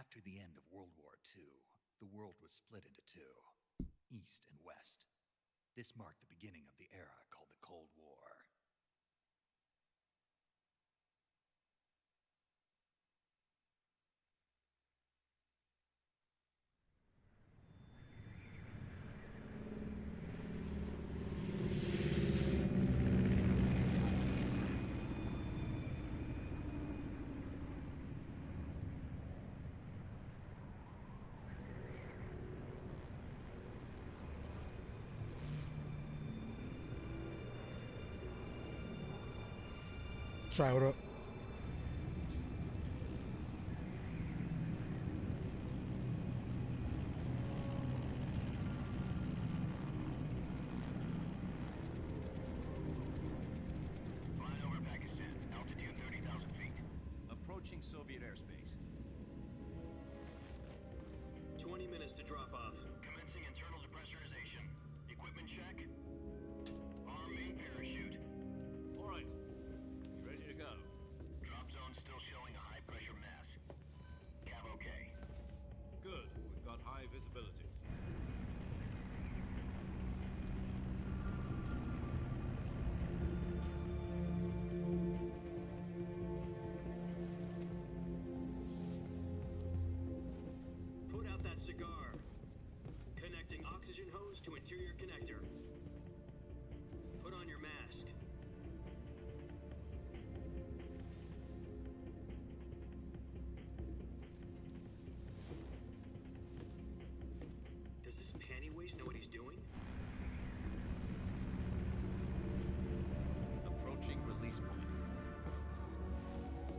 After the end of World War II, the world was split into two, East and West. This marked the beginning of the era called the Cold War. Try it up. Flying over Pakistan, altitude 30,000 feet. Approaching Soviet airspace. 20 minutes to drop off. Commencing internal depressurization. Equipment check. Arm main parachute. All right. You ready to go? Drop zone still showing a high pressure mass. Cav okay. Good. We've got high visibility. Put out that cigar. Connecting oxygen hose to interior connector. Put on your mask. Does this panty waste know what he's doing? Approaching release point.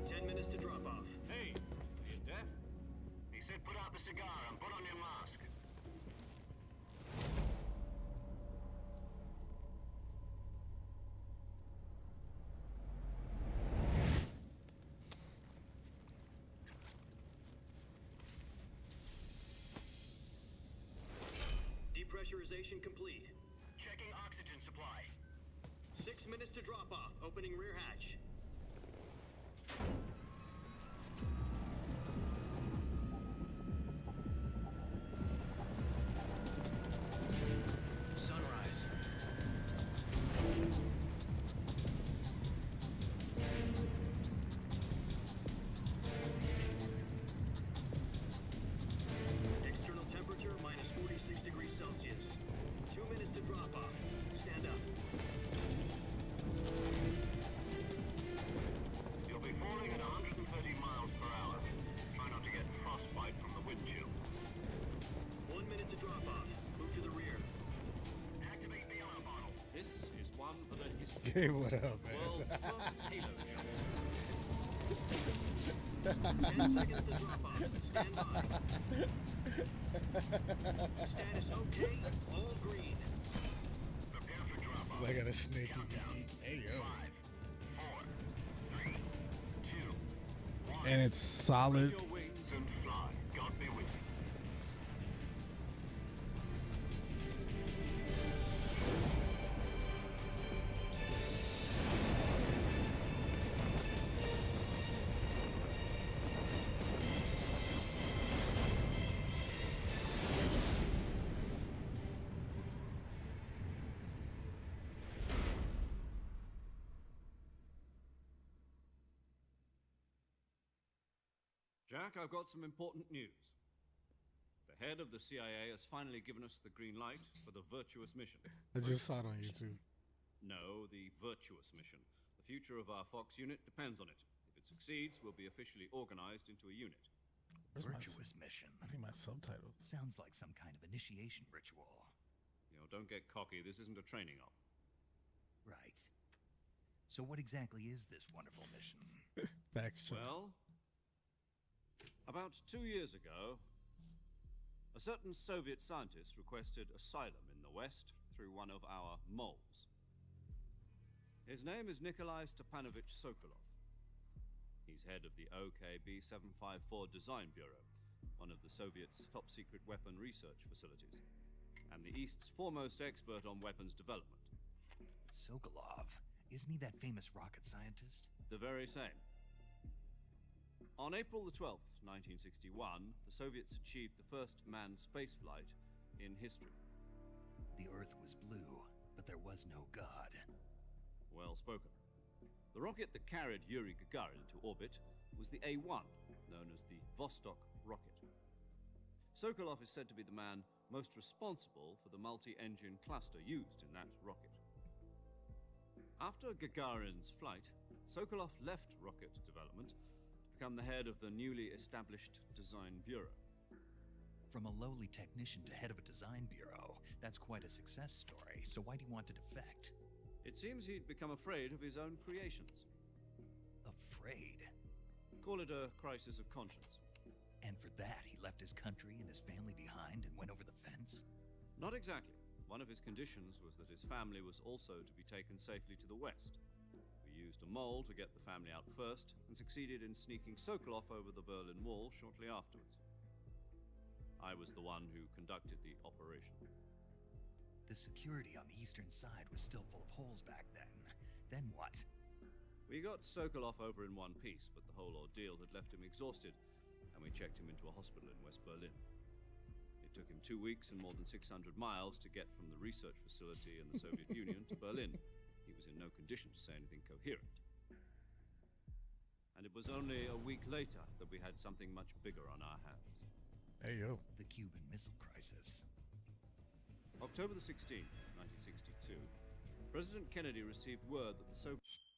10 minutes to drop off. Hey, are you deaf? He said put out the cigar and put on your mask. Depressurization complete. Checking oxygen supply. 6 minutes to drop off. Opening rear hatch. Sunrise. External temperature minus 46 degrees Celsius. 2 minutes to drop off. Stand up. You'll be falling at 130 miles per hour. Try not to get frostbite from the wind chill. 1 minute to drop off. Move to the rear. Activate the oil bottle. This is one for the history. Hey, what up, man? World's first Halo jump. 10 seconds to drop off. Stand by. Status okay. All green. Prepare for drop off. I got a snake in Countdown. me. Hey, yo. 5, 4, 3, 2, 1. And it's solid. Your wings. And fly. God be with you. Jack, I've got some important news. The head of the CIA has finally given us the green light for the virtuous mission. I just saw it on YouTube. No, the virtuous mission. The future of our Fox unit depends on it. If it succeeds, we'll be officially organized into a unit. Where's my Virtuous mission. I need my subtitles. Sounds like some kind of initiation ritual. You know, don't get cocky. This isn't a training op. Right. So what exactly is this wonderful mission? Facts check. Well, about 2 years ago, a certain Soviet scientist requested asylum in the West through one of our moles. His name is Nikolai Stepanovich Sokolov. He's head of the OKB-754 Design Bureau, one of the Soviets' top-secret weapon research facilities, and the East's foremost expert on weapons development. Sokolov. Isn't he that famous rocket scientist? The very same. On April the 12th, 1961, the Soviets achieved the first manned spaceflight in history. The Earth was blue, but there was no God. Well spoken. The rocket that carried Yuri Gagarin into orbit was the A-1, known as the Vostok rocket. Sokolov is said to be the man most responsible for the multi-engine cluster used in that rocket. After Gagarin's flight, Sokolov left rocket development to become the head of the newly established Design Bureau. From a lowly technician to head of a design bureau, that's quite a success story, so why do you want to defect? It seems he'd become afraid of his own creations. Afraid? Call it a crisis of conscience. And for that, he left his country and his family behind and went over the fence? Not exactly. One of his conditions was that his family was also to be taken safely to the west. We used a mole to get the family out first, and succeeded in sneaking Sokolov over the Berlin Wall shortly afterwards. I was the one who conducted the operation. The security on the eastern side was still full of holes back then. Then what? We got Sokolov over in one piece, but the whole ordeal had left him exhausted, and we checked him into a hospital in West Berlin. It took him 2 weeks and more than 600 miles to get from the research facility in the Soviet Union to Berlin. He was in no condition to say anything coherent. And it was only a week later that we had something much bigger on our hands. Hey, yo. The Cuban Missile Crisis. October the 16th, 1962, President Kennedy received word that the Soviets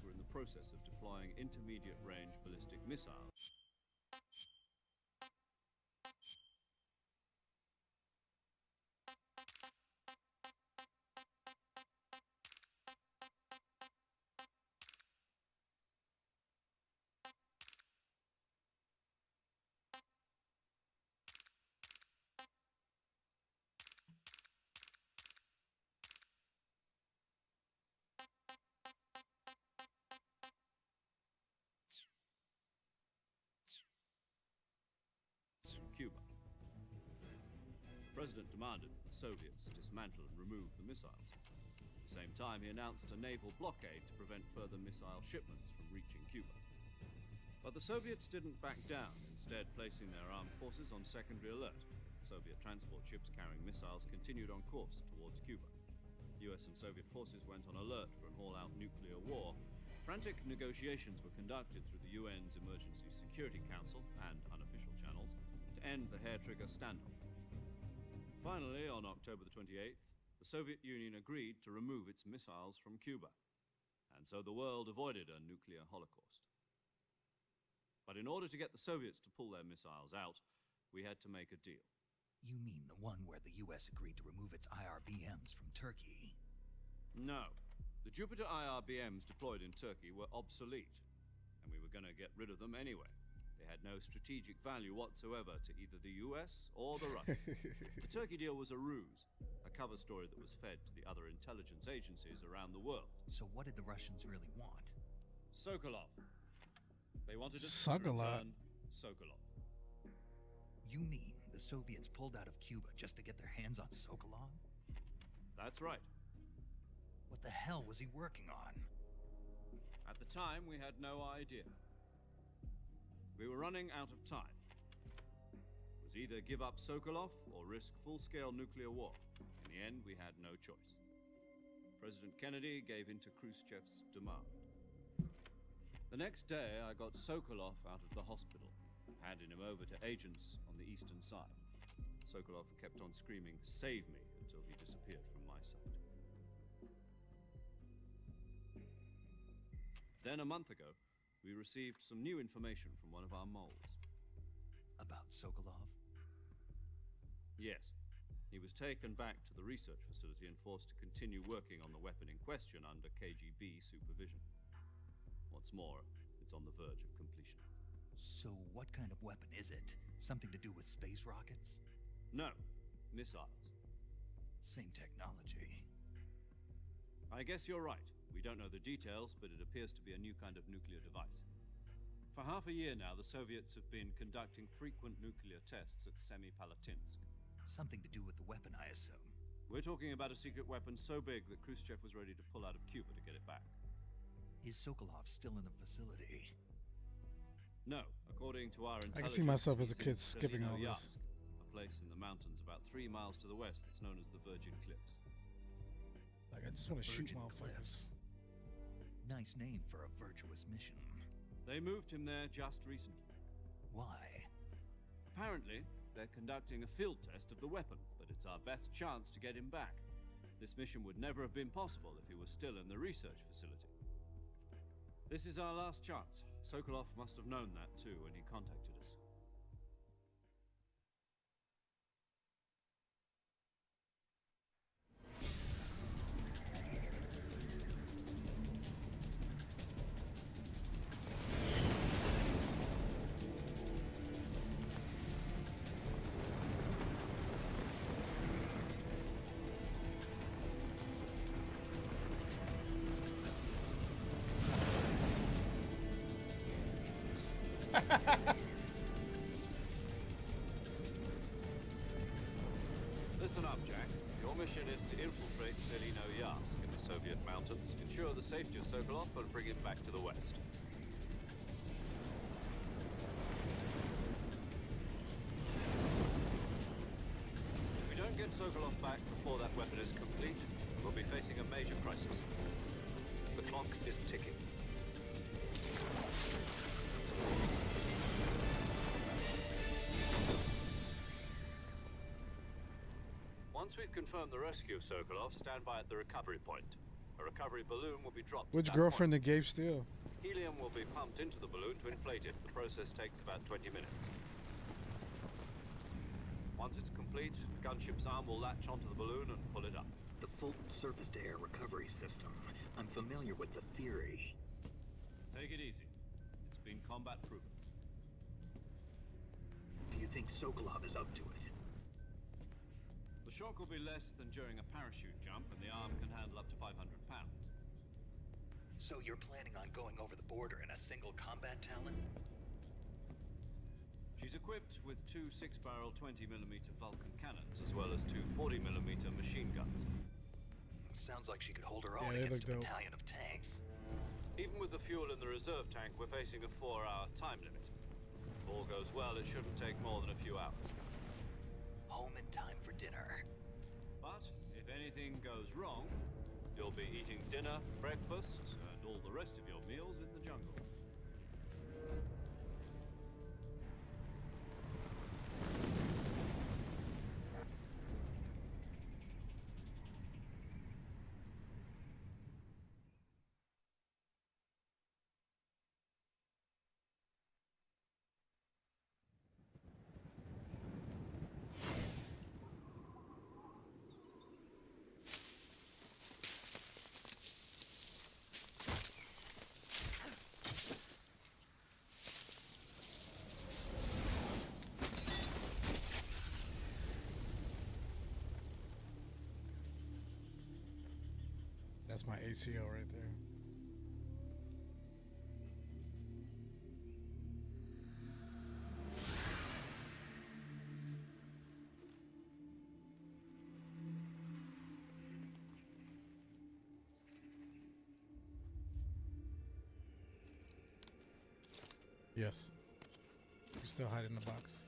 were in the process of deploying intermediate-range ballistic missiles. Cuba. The President demanded that the Soviets dismantle and remove the missiles. At the same time, he announced a naval blockade to prevent further missile shipments from reaching Cuba. But the Soviets didn't back down, instead placing their armed forces on secondary alert. Soviet transport ships carrying missiles continued on course towards Cuba. US and Soviet forces went on alert for an all-out nuclear war. Frantic negotiations were conducted through the UN's Emergency Security Council and unofficial channels to end the hair-trigger standoff. Finally, on October the 28th, the Soviet Union agreed to remove its missiles from Cuba, and so the world avoided a nuclear holocaust. But in order to get the Soviets to pull their missiles out, we had to make a deal. You mean the one where the US agreed to remove its IRBMs from Turkey? No. The Jupiter IRBMs deployed in Turkey were obsolete, and we were going to get rid of them anyway. They had no strategic value whatsoever to either the US or the Russians. The Turkey deal was a ruse, a cover story that was fed to the other intelligence agencies around the world. So what did the Russians really want? Sokolov. They wanted us to Sokolov. return Sokolov. You mean the Soviets pulled out of Cuba just to get their hands on Sokolov? That's right. What the hell was he working on? At the time, we had no idea. We were running out of time. It was either give up Sokolov or risk full-scale nuclear war. In the end, we had no choice. President Kennedy gave in to Khrushchev's demand. The next day, I got Sokolov out of the hospital, handing him over to agents on the eastern side. Sokolov kept on screaming, "Save me," until he disappeared from my sight. Then, a month ago, we received some new information from one of our moles. About Sokolov? Yes. He was taken back to the research facility and forced to continue working on the weapon in question under KGB supervision. What's more, it's on the verge of completion. So what kind of weapon is it? Something to do with space rockets? No. Missiles. Same technology. I guess you're right. We don't know the details, but it appears to be a new kind of nuclear device. For half a year now, the Soviets have been conducting frequent nuclear tests at Semipalatinsk. Something to do with the weapon, I assume. We're talking about a secret weapon so big that Khrushchev was ready to pull out of Cuba to get it back. Is Sokolov still in the facility? No, according to our intelligence, I can see myself as a he's kid in skipping all this. Selinoyarsk, a place in the mountains about 3 miles to the west that's known as the Virgin Cliffs. Like, I just want to shoot Virgin motherfuckers. Cliffs. Nice name for a virtuous mission. They moved him there just recently. Why? Apparently, they're conducting a field test of the weapon, but it's our best chance to get him back. This mission would never have been possible if he was still in the research facility. This is our last chance. Sokolov must have known that too when he contacted us. Listen up, Jack. Your mission is to infiltrate Selinoyarsk in the Soviet mountains, ensure the safety of Sokolov, and bring him back to the west. If we don't get Sokolov back before that weapon is complete, we'll be facing a major crisis. The clock is ticking. Once we've confirmed the rescue of Sokolov, stand by at the recovery point. A recovery balloon will be dropped. Which at that girlfriend point. did Gabe steal? Helium will be pumped into the balloon to inflate it. The process takes about 20 minutes. Once it's complete, the gunship's arm will latch onto the balloon and pull it up. The Fulton surface-to-air recovery system. I'm familiar with the theory. Take it easy. It's been combat proven. Do you think Sokolov is up to it? The shock will be less than during a parachute jump, and the arm can handle up to 500 pounds. So you're planning on going over the border in a single combat Talon? She's equipped with 2 6-barrel 20mm Vulcan cannons, as well as 2 40mm machine guns. Sounds like she could hold her own Yeah, they against a look dope. battalion of tanks. Even with the fuel in the reserve tank, we're facing a 4-hour time limit. If all goes well, it shouldn't take more than a few hours. Home in time for dinner. But if anything goes wrong, you'll be eating dinner, breakfast, and all the rest of your meals in the jungle. That's my ACO right there. Yes. You're still hiding in the box.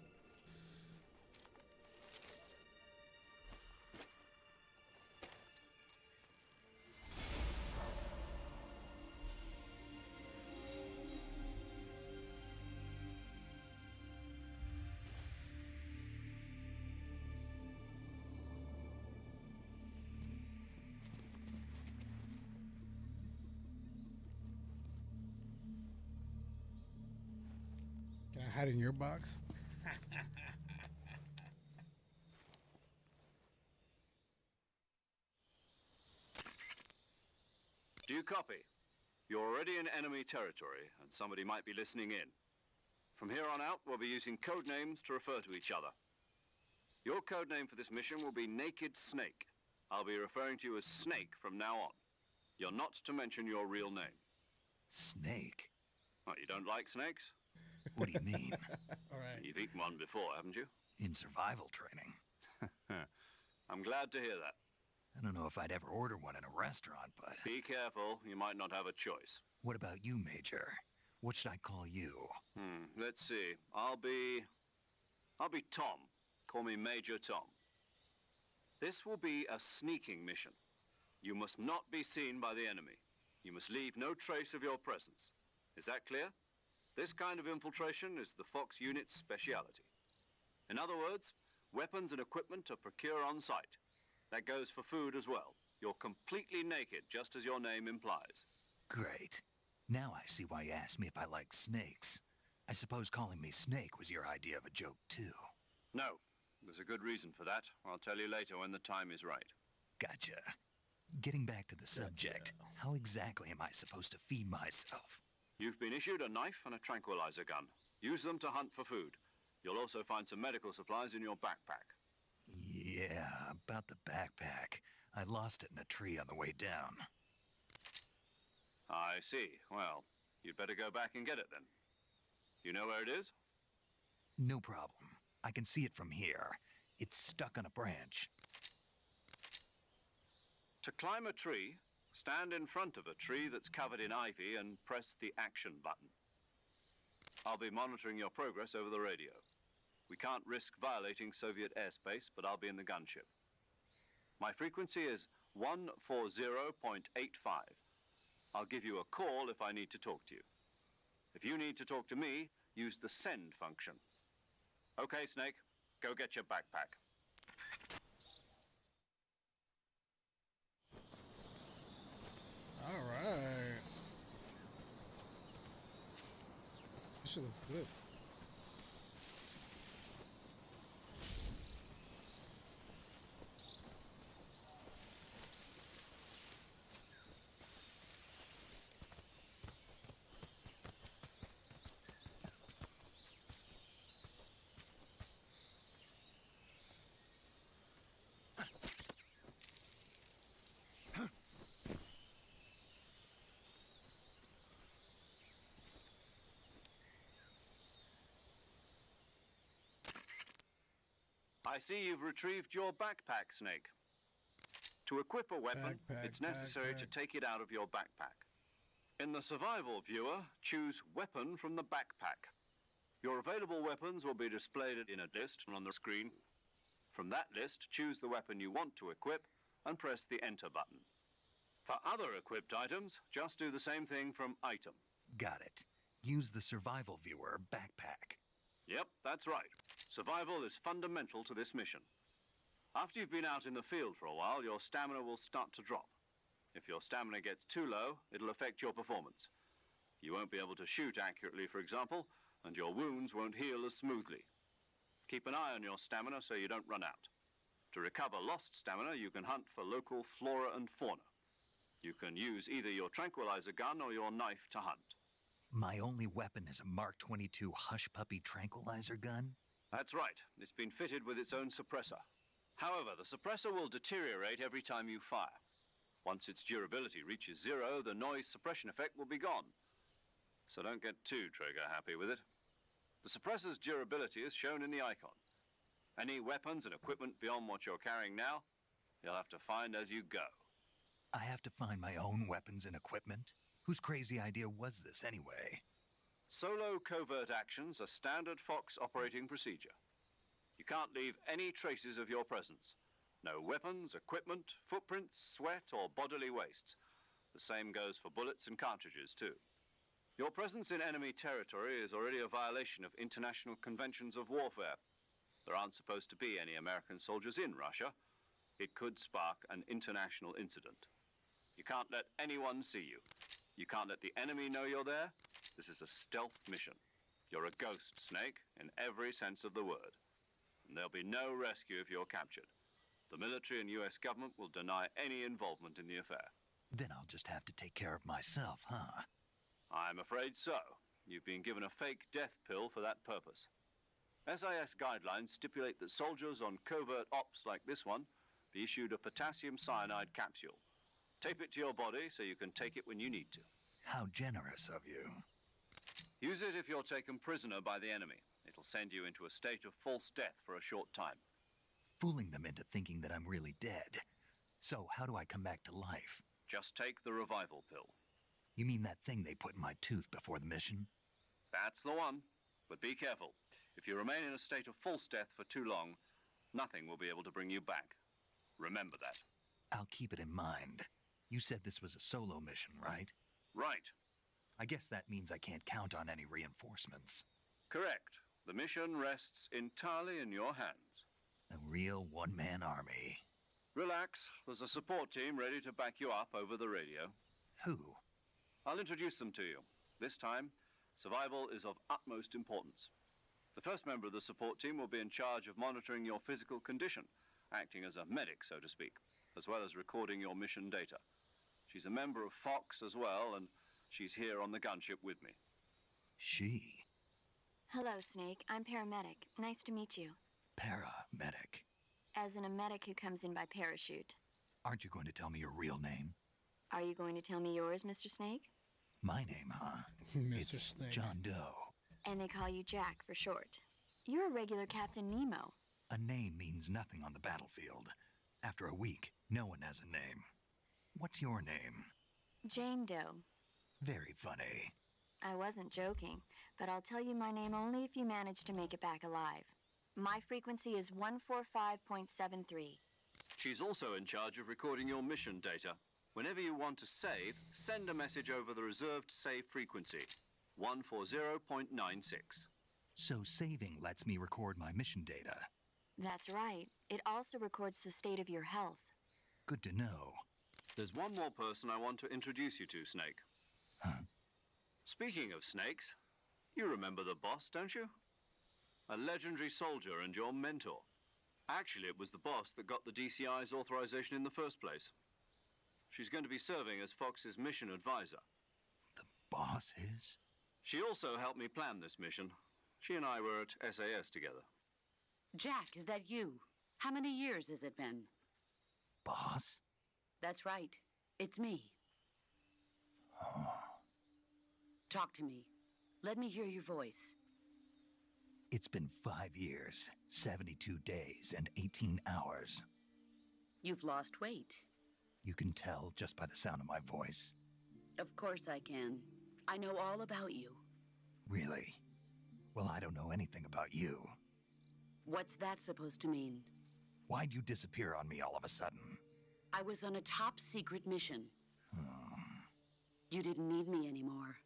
Can I hide in your box? Do you copy? You're already in enemy territory, and somebody might be listening in. From here on out, we'll be using code names to refer to each other. Your code name for this mission will be Naked Snake. I'll be referring to you as Snake from now on. You're not to mention your real name. Snake? What, you don't like snakes? What do you mean? All right. You've eaten one before, haven't you? In survival training. I'm glad to hear that. I don't know if I'd ever order one in a restaurant, but... Be careful, you might not have a choice. What about you, Major? What should I call you? Let's see. I'll be Tom. Call me Major Tom. This will be a sneaking mission. You must not be seen by the enemy. You must leave no trace of your presence. Is that clear? This kind of infiltration is the Fox unit's speciality. In other words, weapons and equipment are procured on site. That goes for food as well. You're completely naked, just as your name implies. Great. Now I see why you asked me if I like snakes. I suppose calling me Snake was your idea of a joke, too. No, there's a good reason for that. I'll tell you later when the time is right. Gotcha. Getting back to the subject, how exactly am I supposed to feed myself? You've been issued a knife and a tranquilizer gun. Use them to hunt for food. You'll also find some medical supplies in your backpack. Yeah, about the backpack. I lost it in a tree on the way down. I see. Well, you'd better go back and get it then. You know where it is? No problem. I can see it from here. It's stuck on a branch. To climb a tree, stand in front of a tree that's covered in ivy and press the action button. I'll be monitoring your progress over the radio. We can't risk violating Soviet airspace, but I'll be in the gunship. My frequency is 140.85. I'll give you a call if I need to talk to you. If you need to talk to me, use the send function. Okay, Snake, go get your backpack. All right. This shit looks good. I see you've retrieved your backpack, Snake. To equip a weapon, it's necessary to take it out of your backpack. In the survival viewer, choose Weapon from the backpack. Your available weapons will be displayed in a list on the screen. From that list, choose the weapon you want to equip and press the Enter button. For other equipped items, just do the same thing from Item. Got it. Use the survival viewer backpack. Yep, that's right. Survival is fundamental to this mission. After you've been out in the field for a while, your stamina will start to drop. If your stamina gets too low, it'll affect your performance. You won't be able to shoot accurately, for example, and your wounds won't heal as smoothly. Keep an eye on your stamina so you don't run out. To recover lost stamina, you can hunt for local flora and fauna. You can use either your tranquilizer gun or your knife to hunt. My only weapon is a Mark 22 Hush Puppy tranquilizer gun? That's right. It's been fitted with its own suppressor. However, the suppressor will deteriorate every time you fire. Once its durability reaches zero, the noise suppression effect will be gone. So don't get too trigger happy with it. The suppressor's durability is shown in the icon. Any weapons and equipment beyond what you're carrying now, you'll have to find as you go. I have to find my own weapons and equipment? Whose crazy idea was this anyway? Solo covert actions are standard Fox operating procedure. You can't leave any traces of your presence. No weapons, equipment, footprints, sweat, or bodily waste. The same goes for bullets and cartridges, too. Your presence in enemy territory is already a violation of international conventions of warfare. There aren't supposed to be any American soldiers in Russia. It could spark an international incident. You can't let anyone see you. You can't let the enemy know you're there. This is a stealth mission. You're a ghost, Snake, in every sense of the word. And there'll be no rescue if you're captured. The military and US government will deny any involvement in the affair. Then I'll just have to take care of myself, huh? I'm afraid so. You've been given a fake death pill for that purpose. SIS guidelines stipulate that soldiers on covert ops like this one be issued a potassium cyanide capsule. Tape it to your body so you can take it when you need to. How generous of you. Use it if you're taken prisoner by the enemy. It'll send you into a state of false death for a short time. Fooling them into thinking that I'm really dead. So, how do I come back to life? Just take the revival pill. You mean that thing they put in my tooth before the mission? That's the one. But be careful. If you remain in a state of false death for too long, nothing will be able to bring you back. Remember that. I'll keep it in mind. You said this was a solo mission, right? Right. I guess that means I can't count on any reinforcements. Correct. The mission rests entirely in your hands. A real one-man army. Relax. There's a support team ready to back you up over the radio. Who? I'll introduce them to you. This time, survival is of utmost importance. The first member of the support team will be in charge of monitoring your physical condition, acting as a medic, so to speak, as well as recording your mission data. She's a member of Fox as well, and she's here on the gunship with me. She? Hello, Snake. I'm paramedic. Nice to meet you. Paramedic. As in a medic who comes in by parachute. Aren't you going to tell me your real name? Are you going to tell me yours, Mr. Snake? My name, huh? Mr. It's Snake. John Doe. And they call you Jack for short. You're a regular Captain Nemo. A name means nothing on the battlefield. After a week, no one has a name. What's your name? Jane Doe. Very funny. I wasn't joking, but I'll tell you my name only if you manage to make it back alive. My frequency is 145.73. She's also in charge of recording your mission data. Whenever you want to save, send a message over the reserved save frequency, 140.96. So saving lets me record my mission data. That's right. It also records the state of your health. Good to know. There's one more person I want to introduce you to, Snake. Huh? Speaking of snakes, you remember the boss, don't you? A legendary soldier and your mentor. Actually, it was the boss that got the DCI's authorization in the first place. She's going to be serving as Fox's mission advisor. The boss is? She also helped me plan this mission. She and I were at SAS together. Jack, is that you? How many years has it been? Boss? That's right. It's me. Talk to me. Let me hear your voice. It's been 5 years, 72 days, and 18 hours. You've lost weight. You can tell just by the sound of my voice. Of course I can. I know all about you. Really? Well, I don't know anything about you. What's that supposed to mean? Why'd you disappear on me all of a sudden? I was on a top secret mission. You didn't need me anymore.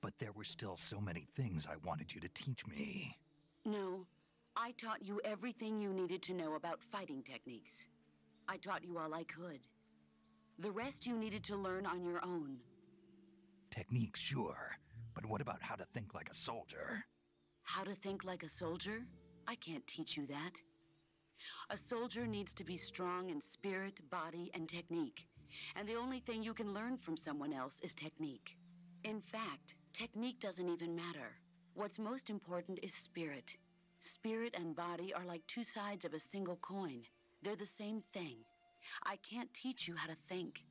But there were still so many things I wanted you to teach me. No, I taught you everything you needed to know about fighting techniques. I taught you all I could. The rest you needed to learn on your own. Techniques, sure. But what about how to think like a soldier? How to think like a soldier? I can't teach you that. A soldier needs to be strong in spirit, body, and technique. And the only thing you can learn from someone else is technique. In fact, technique doesn't even matter. What's most important is spirit. Spirit and body are like two sides of a single coin. They're the same thing. I can't teach you how to think.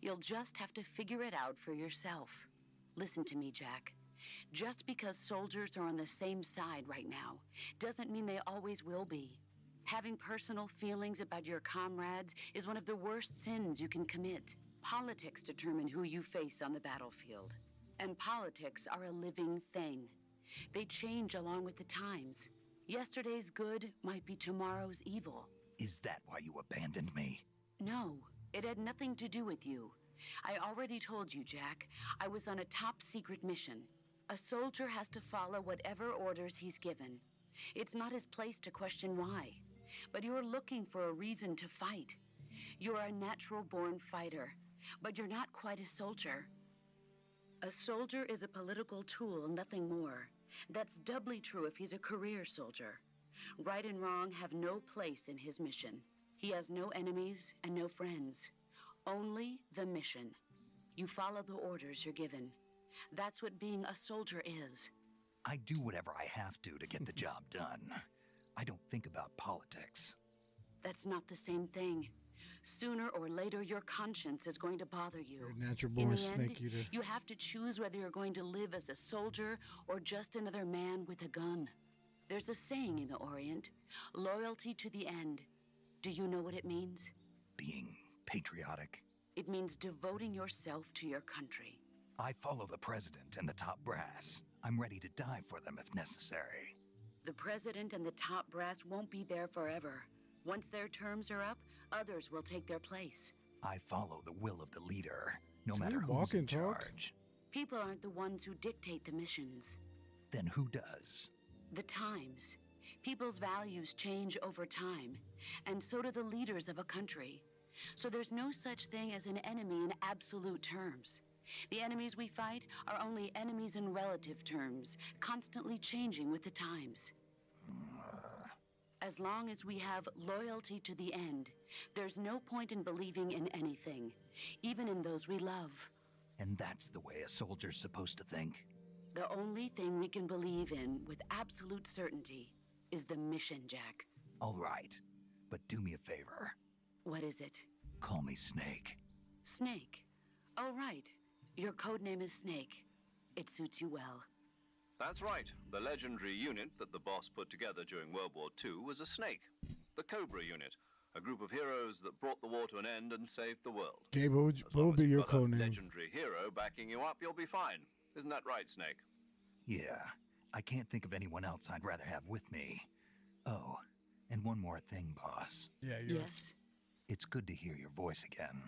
You'll just have to figure it out for yourself. Listen to me, Jack. Just because soldiers are on the same side right now doesn't mean they always will be. Having personal feelings about your comrades is one of the worst sins you can commit. Politics determine who you face on the battlefield. And politics are a living thing. They change along with the times. Yesterday's good might be tomorrow's evil. Is that why you abandoned me? No, it had nothing to do with you. I already told you, Jack. I was on a top secret mission. A soldier has to follow whatever orders he's given. It's not his place to question why. But you're looking for a reason to fight. You're a natural-born fighter, but you're not quite a soldier. A soldier is a political tool, nothing more. That's doubly true if he's a career soldier. Right and wrong have no place in his mission. He has no enemies and no friends. Only the mission. You follow the orders you're given. That's what being a soldier is. I do whatever I have to get the job done. I don't think about politics. That's not the same thing. Sooner or later, your conscience is going to bother you. You're a natural In born the snake end, eater. you have to choose whether you're going to live as a soldier or just another man with a gun. There's a saying in the Orient, loyalty to the end. Do you know what it means? Being patriotic. It means devoting yourself to your country. I follow the president and the top brass. I'm ready to die for them if necessary. The president and the top brass won't be there forever. Once their terms are up, others will take their place. I follow the will of the leader, no Can matter you who's walk in and talk? charge. People aren't the ones who dictate the missions. Then who does? The times. People's values change over time, and so do the leaders of a country. So there's no such thing as an enemy in absolute terms. The enemies we fight are only enemies in relative terms, constantly changing with the times. As long as we have loyalty to the end, there's no point in believing in anything, even in those we love. And that's the way a soldier's supposed to think? The only thing we can believe in with absolute certainty is the mission, Jack. All right, but do me a favor. What is it? Call me Snake. Snake. Oh, right. Your code name is Snake. It suits you well. That's right. The legendary unit that the boss put together during World War II was a snake. The Cobra unit, a group of heroes that brought the war to an end and saved the world. Gabe, what As what long would as be you've your got a code name? legendary hero backing you up, you'll be fine. Isn't that right, Snake? Yeah, I can't think of anyone else I'd rather have with me. Oh, and one more thing, boss. Yeah, yeah. Yes, It's good to hear your voice again.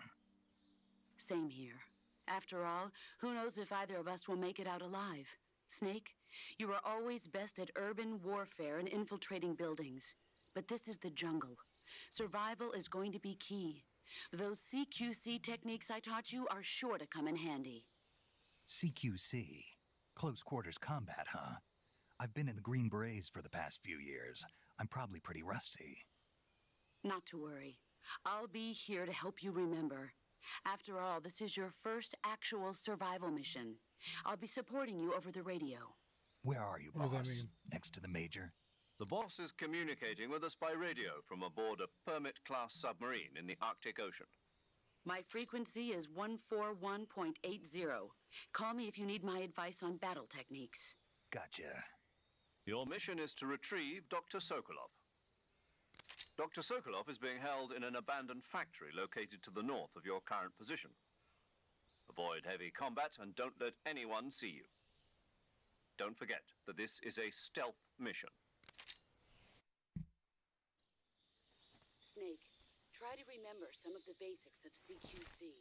same here. After all, who knows if either of us will make it out alive? Snake, you were always best at urban warfare and infiltrating buildings. But this is the jungle. Survival is going to be key. Those CQC techniques I taught you are sure to come in handy. CQC. Close quarters combat, huh? I've been in the Green Berets for the past few years. I'm probably pretty rusty. Not to worry. I'll be here to help you remember. After all, this is your first actual survival mission. I'll be supporting you over the radio. Where are you, What boss? does that mean? Next to the Major? The boss is communicating with us by radio from aboard a Permit-class submarine in the Arctic Ocean. My frequency is 141.80. Call me if you need my advice on battle techniques. Gotcha. Your mission is to retrieve Dr. Sokolov. Dr. Sokolov is being held in an abandoned factory located to the north of your current position. Avoid heavy combat and don't let anyone see you. Don't forget that this is a stealth mission. Snake, try to remember some of the basics of CQC.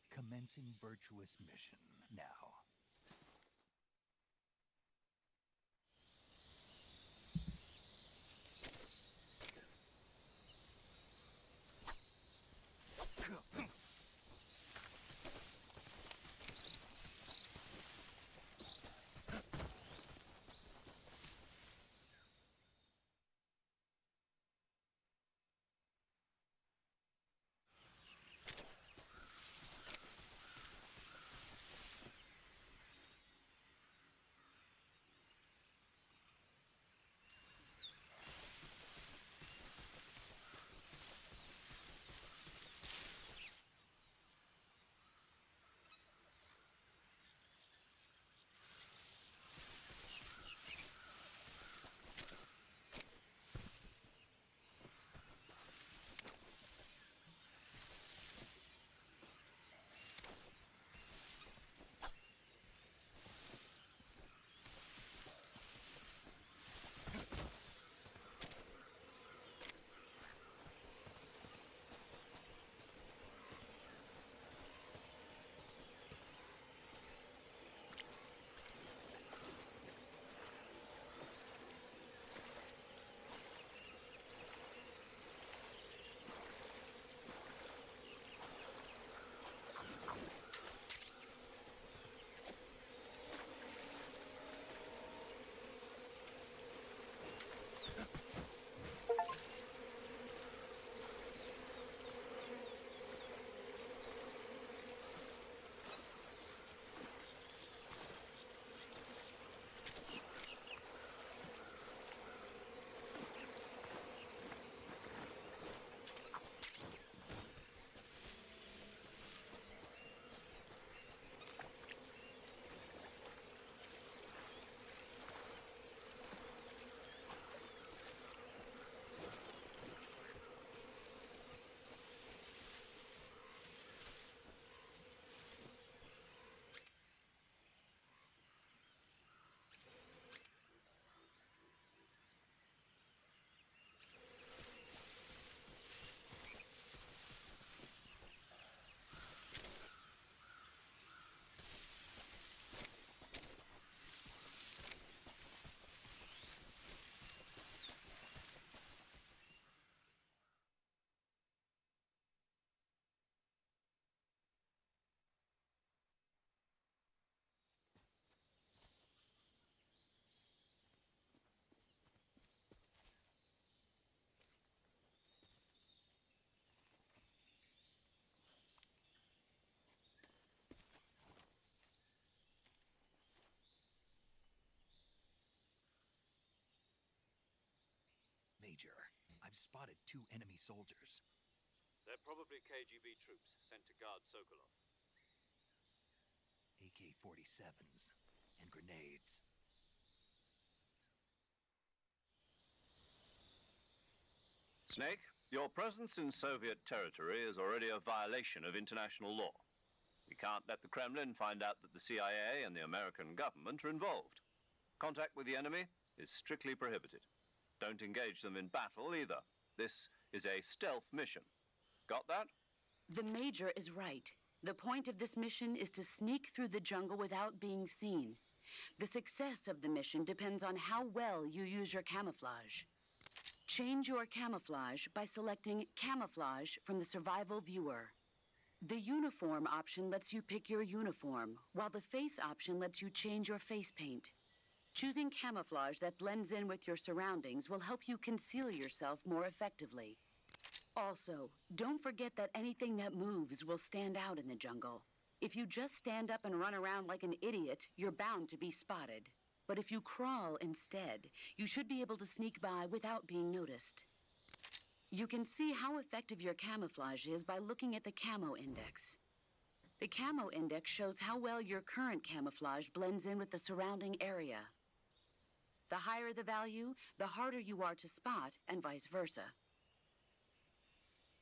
Commencing virtuous mission now. Major. I've spotted 2 enemy soldiers. They're probably KGB troops sent to guard Sokolov. AK-47s and grenades. Snake, your presence in Soviet territory is already a violation of international law. We can't let the Kremlin find out that the CIA and the American government are involved. Contact with the enemy is strictly prohibited. Don't engage them in battle either. This is a stealth mission. Got that? The Major is right. The point of this mission is to sneak through the jungle without being seen. The success of the mission depends on how well you use your camouflage. Change your camouflage by selecting Camouflage from the Survival Viewer. The Uniform option lets you pick your uniform, while the Face option lets you change your face paint. Choosing camouflage that blends in with your surroundings will help you conceal yourself more effectively. Also, don't forget that anything that moves will stand out in the jungle. If you just stand up and run around like an idiot, you're bound to be spotted. But if you crawl instead, you should be able to sneak by without being noticed. You can see how effective your camouflage is by looking at the Camo Index. The Camo Index shows how well your current camouflage blends in with the surrounding area. The higher the value, the harder you are to spot, and vice versa.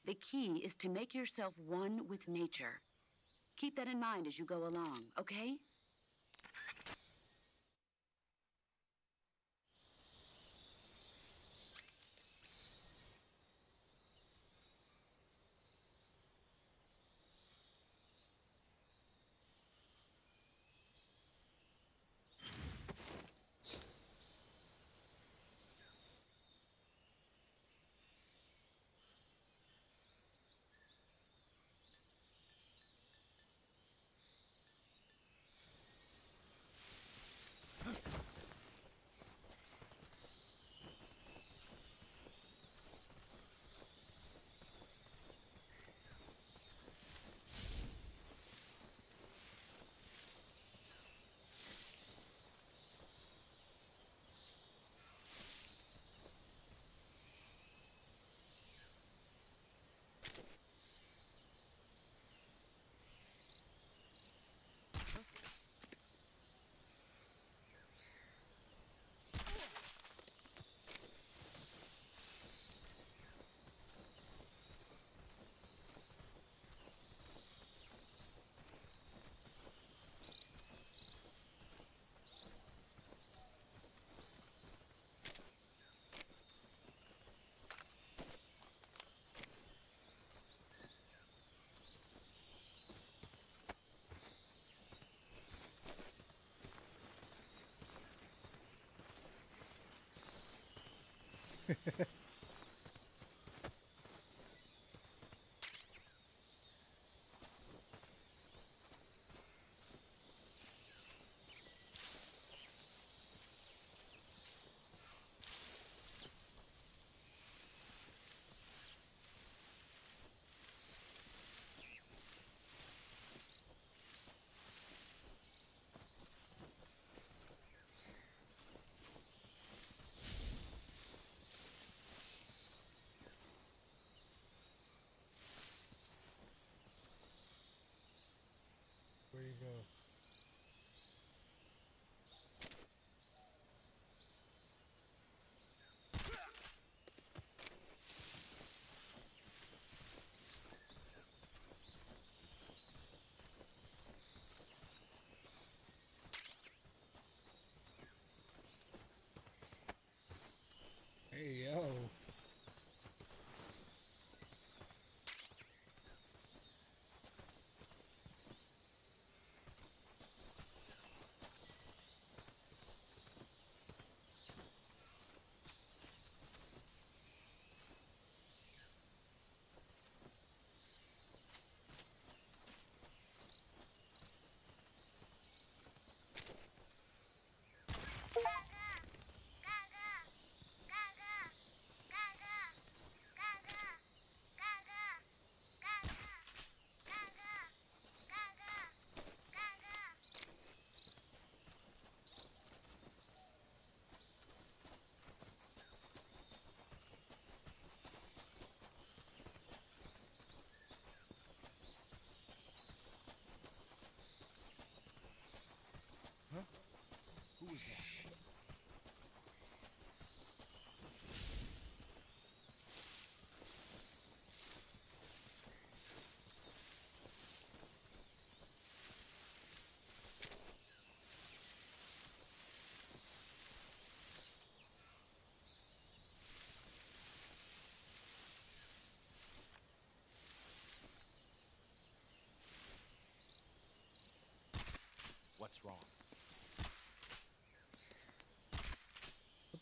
The key is to make yourself one with nature. Keep that in mind as you go along, okay?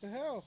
the hell?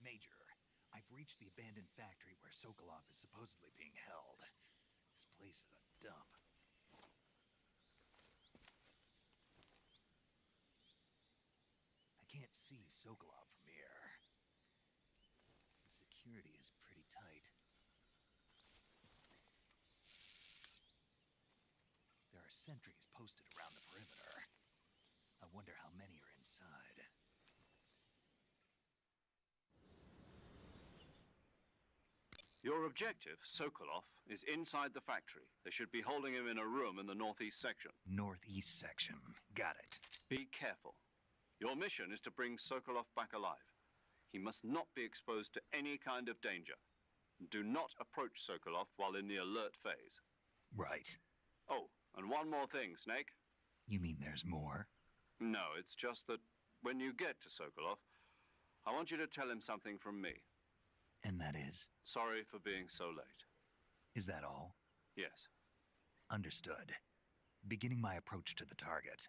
Major, I've reached the abandoned factory where Sokolov is supposedly being held. This place is a dump. I can't see Sokolov from here. The security is pretty tight. There are sentries posted around the perimeter. I wonder how many are inside. Your objective, Sokolov, is inside the factory. They should be holding him in a room in the northeast section. Northeast section. Got it. Be careful. Your mission is to bring Sokolov back alive. He must not be exposed to any kind of danger. Do not approach Sokolov while in the alert phase. Right. Oh, and one more thing, Snake. You mean there's more? No, it's just that when you get to Sokolov, I want you to tell him something from me. And that is? Sorry for being so late. Is that all? Yes. Understood. Beginning my approach to the target.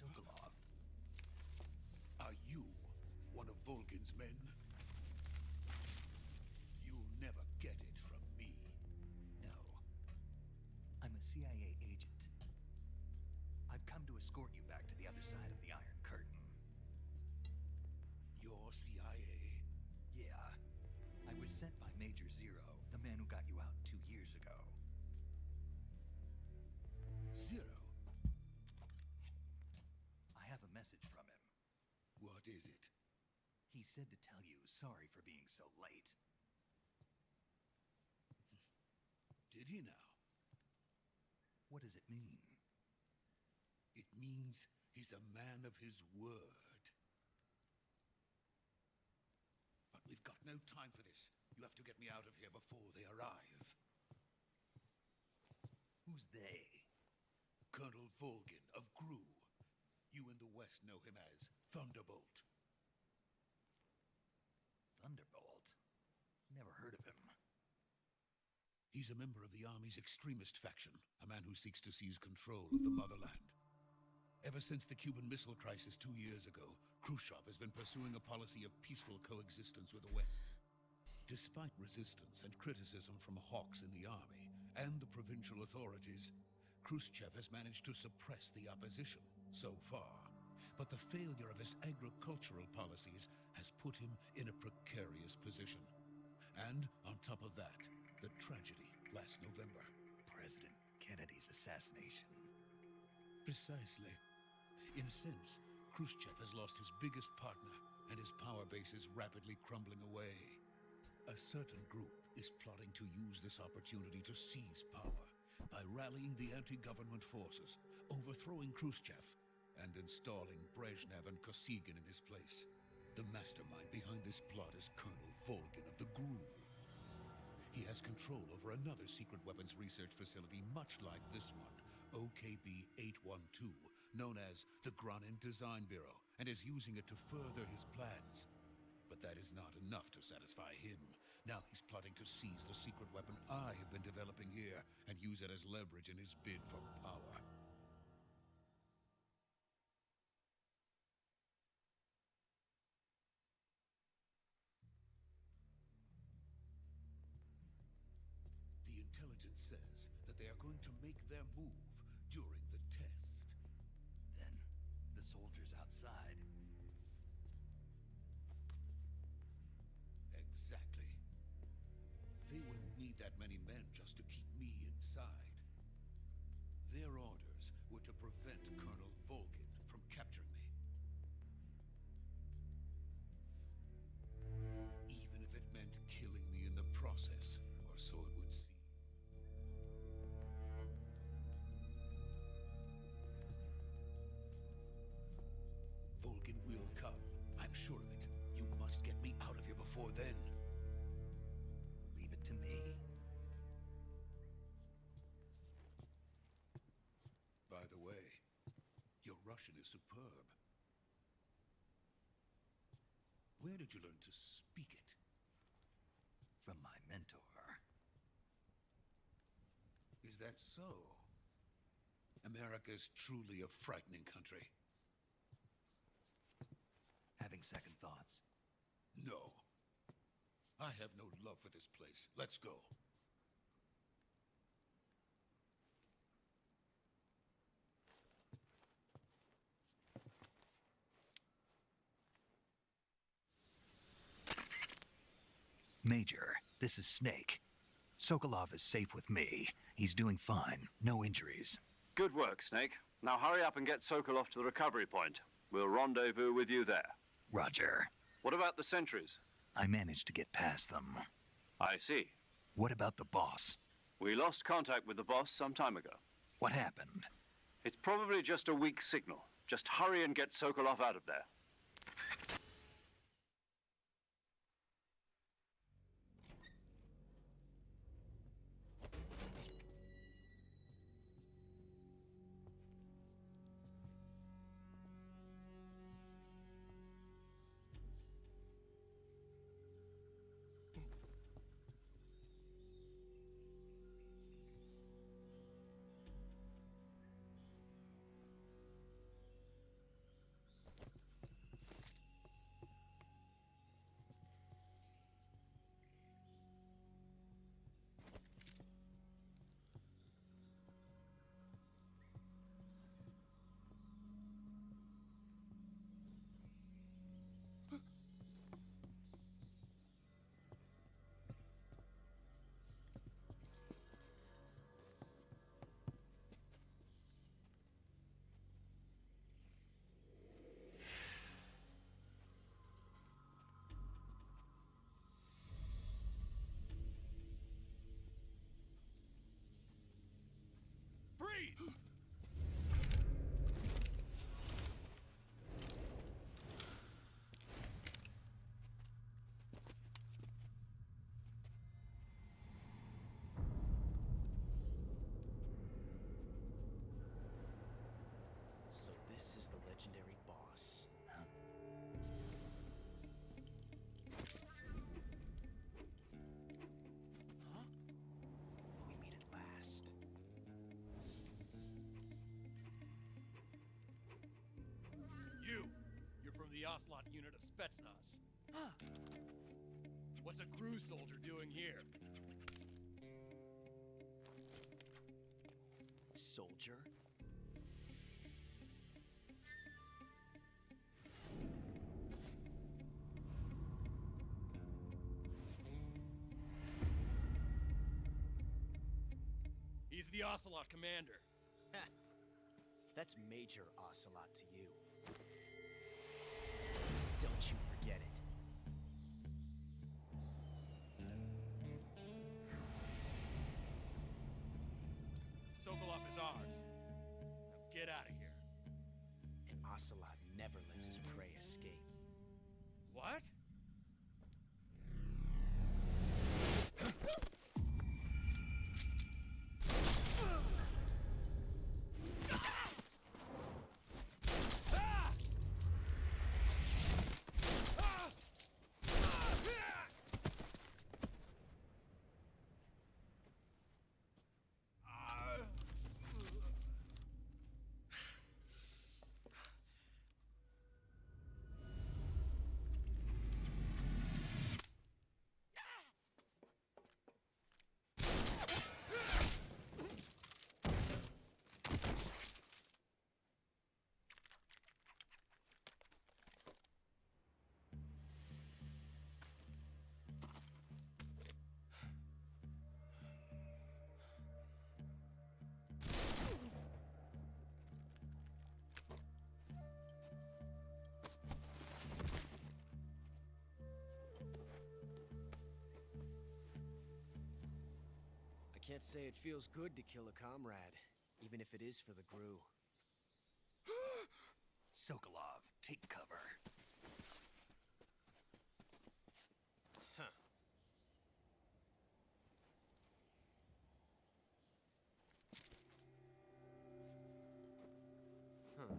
Sokolov. Are you one of Volgin's men? You'll never get it from me. No. I'm a CIA agent. I've come to escort you back to the other side of the Iron Curtain. You're CIA? Yeah. I was sent by Major Zero, the man who got you out 2 years ago. Zero? I have a message from him. What is it? He said to tell you sorry for being so late. Did he now? What does it mean? It means he's a man of his word. But we've got no time for this. You have to get me out of here before they arrive. Who's they? Colonel Volgin of GRU. You in the West know him as Thunderbolt. Thunderbolt? Never heard of him. He's a member of the Army's extremist faction, a man who seeks to seize control of the motherland. Ever since the Cuban Missile Crisis 2 years ago, Khrushchev has been pursuing a policy of peaceful coexistence with the West. Despite resistance and criticism from hawks in the army and the provincial authorities, Khrushchev has managed to suppress the opposition so far. But the failure of his agricultural policies has put him in a precarious position. And on top of that, the tragedy last November. President Kennedy's assassination. Precisely. In a sense, Khrushchev has lost his biggest partner, and his power base is rapidly crumbling away. A certain group is plotting to use this opportunity to seize power by rallying the anti-government forces, overthrowing Khrushchev, and installing Brezhnev and Kosygin in his place. The mastermind behind this plot is Colonel Volgin of the GRU. He has control over another secret weapons research facility much like this one, OKB-812, known as the Granin Design Bureau, and is using it to further his plans. But that is not enough to satisfy him. Now he's plotting to seize the secret weapon I have been developing here and use it as leverage in his bid for power. The intelligence says that they are going to make their move during the test. Then, the soldiers outside. Exactly. They wouldn't need that many men just to keep me inside. Their orders were to prevent Colonel Volgin from capturing me. Even if it meant killing me in the process, or so it would seem. Volgin will come. I'm sure of it. You must get me out of here before then. Leave it to me. By the way, your Russian is superb. Where did you learn to speak it? From my mentor. Is that so? America is truly a frightening country. Having second thoughts. No. I have no love for this place. Let's go. Major, this is Snake. Sokolov is safe with me. He's doing fine. No injuries. Good work, Snake. Now hurry up and get Sokolov to the recovery point. We'll rendezvous with you there. Roger. What about the sentries? I managed to get past them. I see. What about the boss? We lost contact with the boss some time ago. What happened? It's probably just a weak signal. Just hurry and get Sokolov out of there. Spetsnaz. Huh. What's a crew soldier doing here? Soldier? He's the Ocelot commander. Ha! That's Major Ocelot to you. Don't you forget it. Sokolov is ours. Now get out of here. And Ocelot never lets his prey escape. What? I can't say it feels good to kill a comrade, even if it is for the Gru. Sokolov, take cover. Huh. Huh.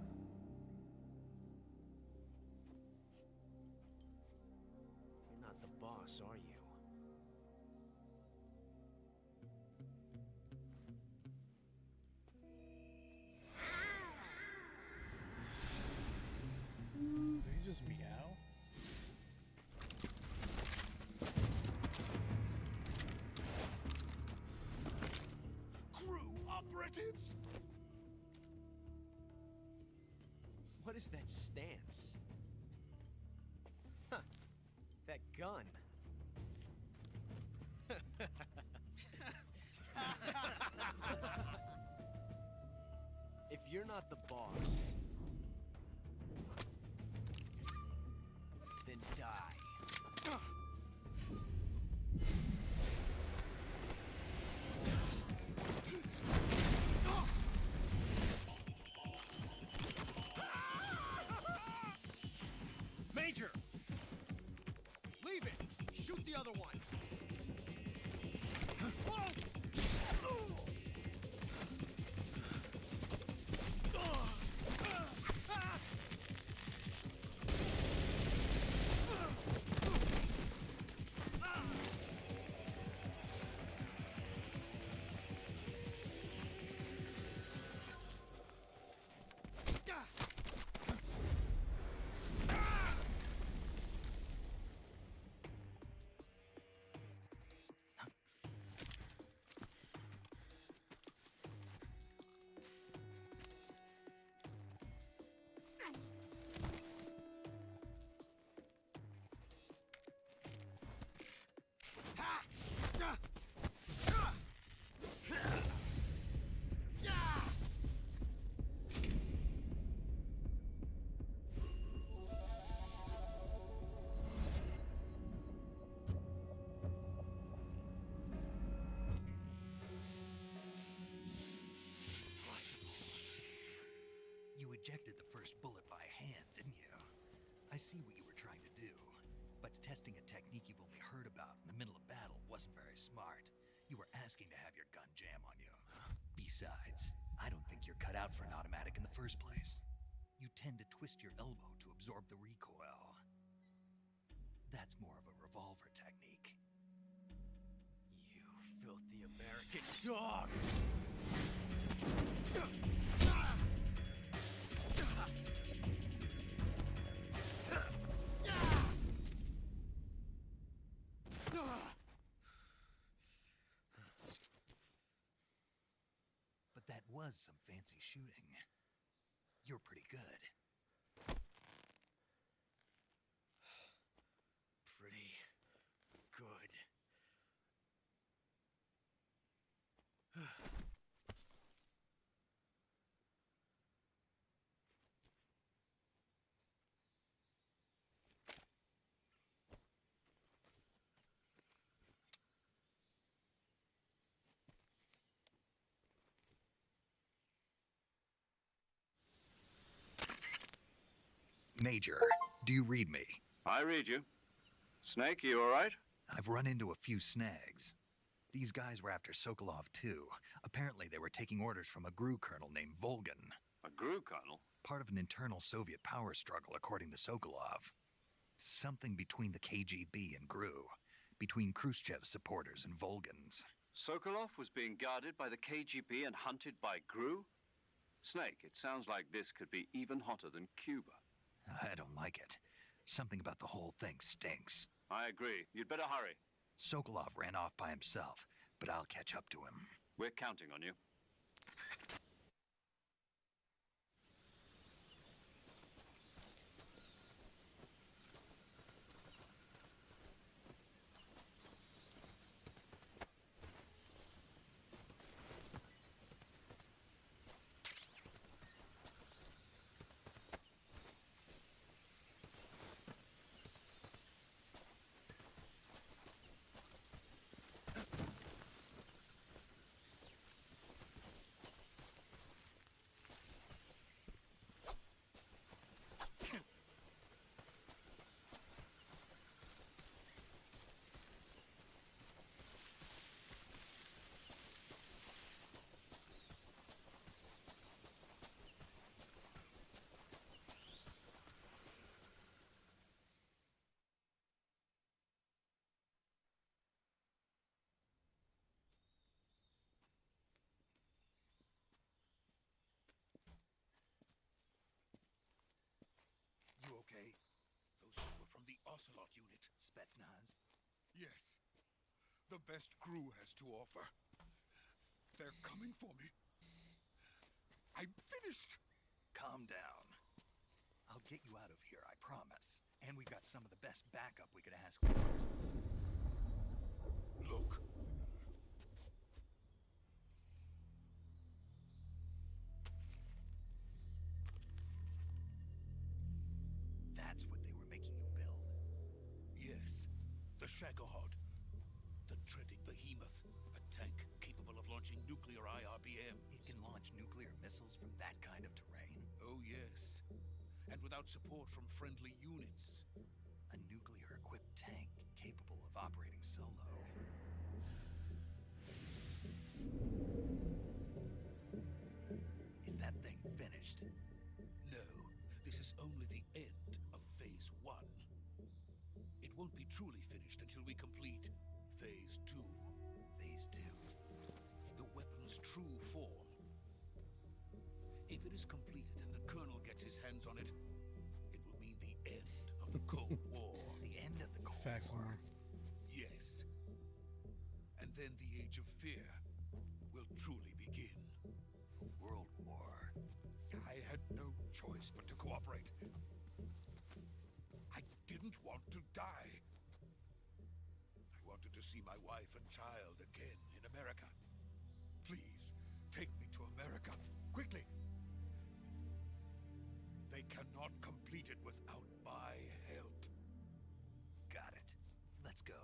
You're not the boss, are you? Did he just meow? Crew operatives? What is that stance? Huh. That gun. If you're not the boss, then die. Major! Leave it! Shoot the other one! You ejected the first bullet by hand, didn't you? I see what you were trying to do. But testing a technique you've only heard about in the middle of battle wasn't very smart. You were asking to have your gun jam on you. Besides, I don't think you're cut out for an automatic in the first place. You tend to twist your elbow to absorb the recoil. That's more of a revolver technique. You filthy American dog! was some fancy shooting. You're pretty good. Pretty good. Major, do you read me? I read you. Snake, you all right? I've run into a few snags. These guys were after Sokolov too. Apparently they were taking orders from a GRU colonel named Volgan. A GRU colonel? Part of an internal Soviet power struggle, according to Sokolov. Something between the KGB and GRU. Between Khrushchev's supporters and Volgan's. Sokolov was being guarded by the KGB and hunted by GRU? Snake, it sounds like this could be even hotter than Cuba. I don't like it. Something about the whole thing stinks. I agree. You'd better hurry. Sokolov ran off by himself, but I'll catch up to him. We're counting on you. You okay? Those men were from the Ocelot unit. Spetsnaz? Yes. The best GRU has to offer. They're coming for me. I'm finished. Calm down. I'll get you out of here, I promise. And we got some of the best backup we could ask for. Look. That's what they were making you build. Yes. The Shagohod. The dreaded behemoth. A tank capable of launching nuclear IRBM. It can launch nuclear missiles from that kind of terrain? Oh, yes. And without support from friendly units. A nuclear-equipped tank capable of operating solo. Is that thing finished? No, this is only the end of Phase 1. It won't be truly finished until we complete Phase 2. Phase 2? The weapon's true form. If it is completed and the Colonel gets his hands on it, it will mean the end of the Cold War. The end of the Cold Facts, War? Omar. Yes. And then the Age of Fear will truly begin. A world war? I had no choice but to cooperate. I didn't want to die. I wanted to see my wife and child again in America. Please, take me to America, quickly. They cannot complete it without my help. Got it. Let's go.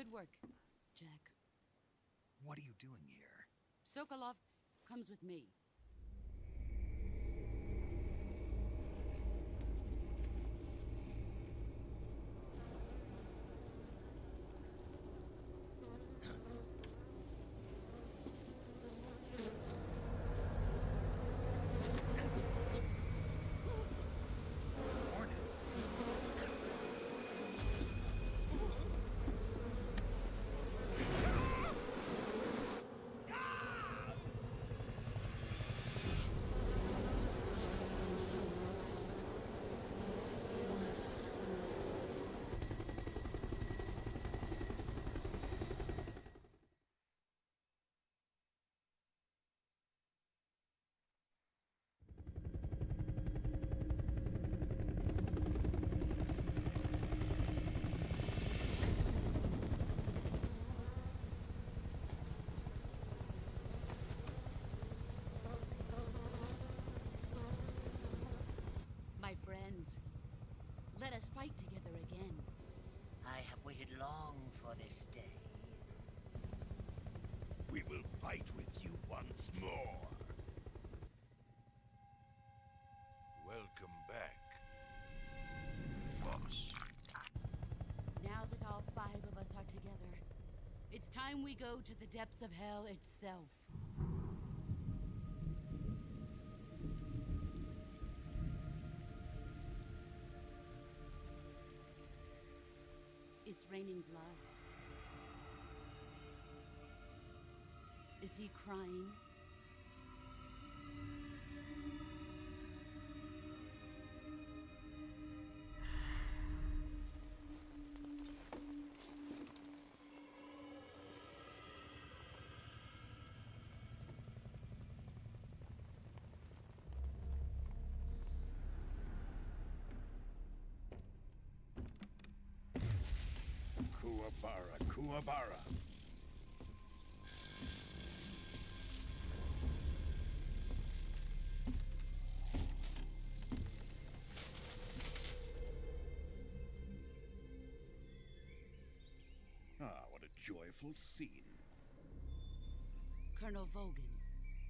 Good work, Jack. What are you doing here? Sokolov comes with me. Hornets? My friends, let us fight together again. I have waited long for this day. We will fight with you once more. Welcome back, boss. Now that all 5 of us are together, it's time we go to the depths of hell itself. It's raining blood. Is he crying? Kuwabara, Kuwabara. Ah, what a joyful scene. Colonel Vogan.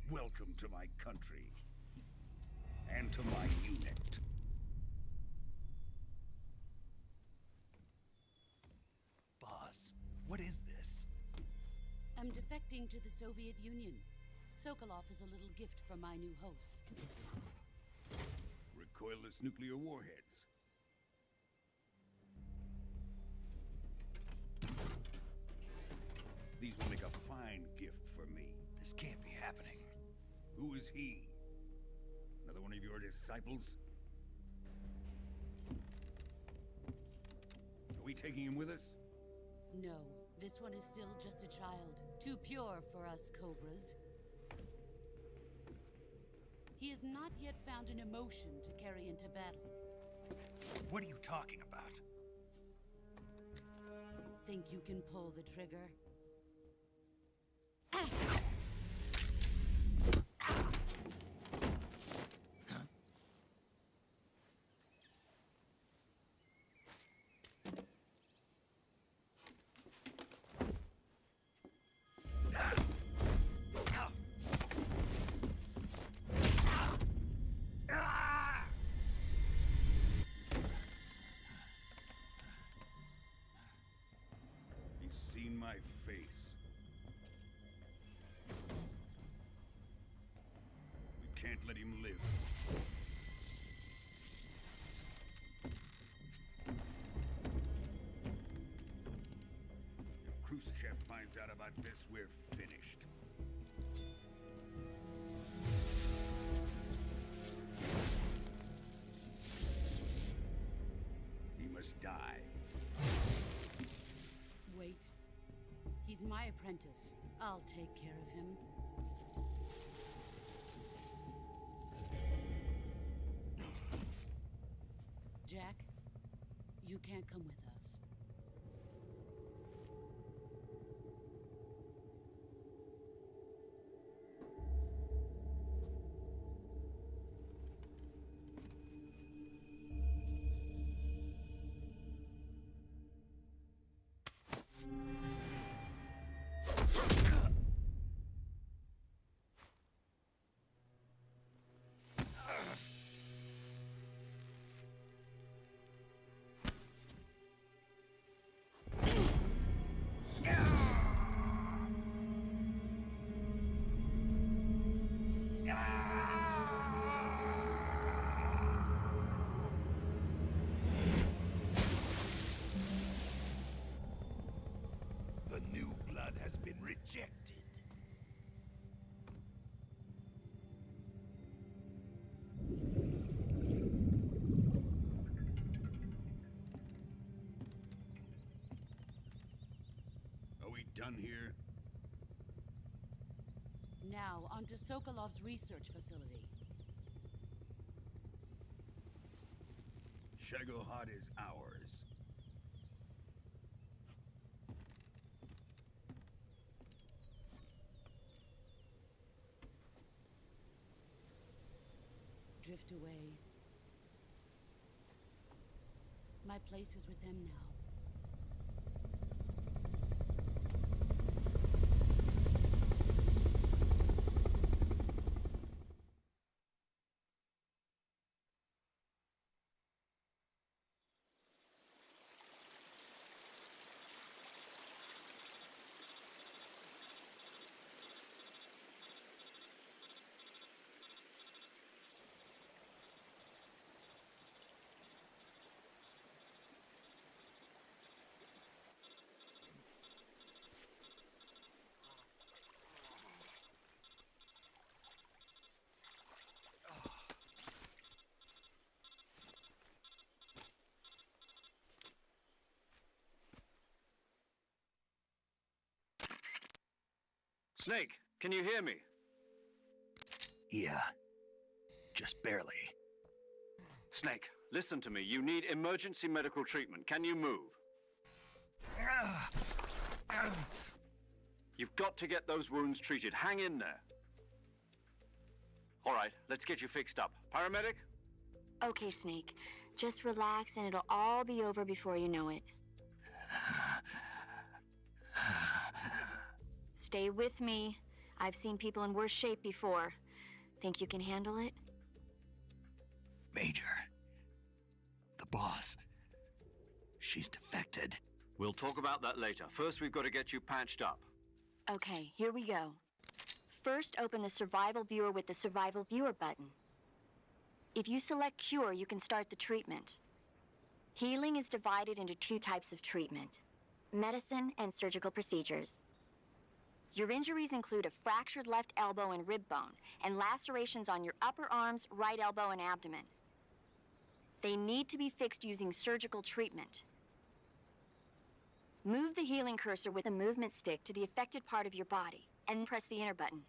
Welcome to my country. And to my unit. Boss, what is this? I'm defecting to the Soviet Union. Sokolov is a little gift from my new hosts. Recoilless nuclear warheads. These will make a fine gift for me. This can't be happening. Who is he? Another one of your disciples? Are we taking him with us? No, this one is still just a child. Too pure for us Cobras. He has not yet found an emotion to carry into battle. What are you talking about? Think you can pull the trigger? He's seen my face. We can't let him live. If Khrushchev finds out about this, we're finished. He must die. Wait. He's my apprentice. I'll take care of him. Jack, you can't come with us. new blood has been rejected. Are we done here? Now, on to Sokolov's research facility. Shagohod is ours. Drift away. My place is with them now. Snake, can you hear me? Yeah. Just barely. Snake, listen to me. You need emergency medical treatment. Can you move? You've got to get those wounds treated. Hang in there. All right, let's get you fixed up. Paramedic? Okay, Snake. Just relax and it'll all be over before you know it. Stay with me. I've seen people in worse shape before. Think you can handle it? Major. The boss. She's defected. We'll talk about that later. First, we've got to get you patched up. Okay, here we go. First, open the Survival Viewer with the Survival Viewer button. If you select Cure, you can start the treatment. Healing is divided into two types of treatment: medicine and surgical procedures. Your injuries include a fractured left elbow and rib bone, and lacerations on your upper arms, right elbow, and abdomen. They need to be fixed using surgical treatment. Move the healing cursor with the movement stick to the affected part of your body, and press the enter button.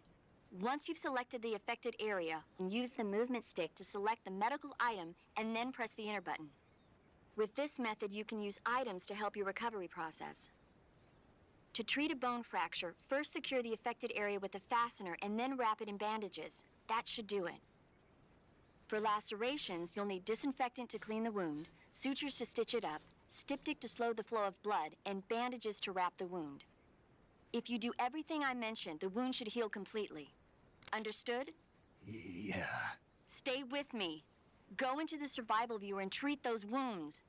Once you've selected the affected area, use the movement stick to select the medical item, and then press the enter button. With this method, you can use items to help your recovery process. To treat a bone fracture, first secure the affected area with a fastener and then wrap it in bandages. That should do it. For lacerations, you'll need disinfectant to clean the wound, sutures to stitch it up, styptic to slow the flow of blood, and bandages to wrap the wound. If you do everything I mentioned, the wound should heal completely. Understood? Yeah. Stay with me. Go into the Survival Viewer and treat those wounds.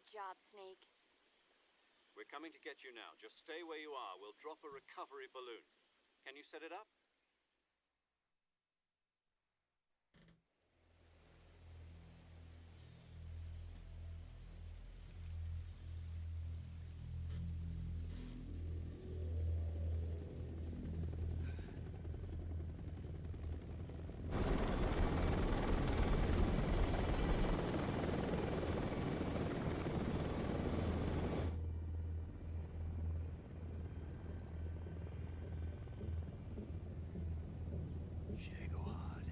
job, Snake. We're coming to get you now. Just stay where you are. We'll drop a recovery balloon. Can you set it up? Shagohod.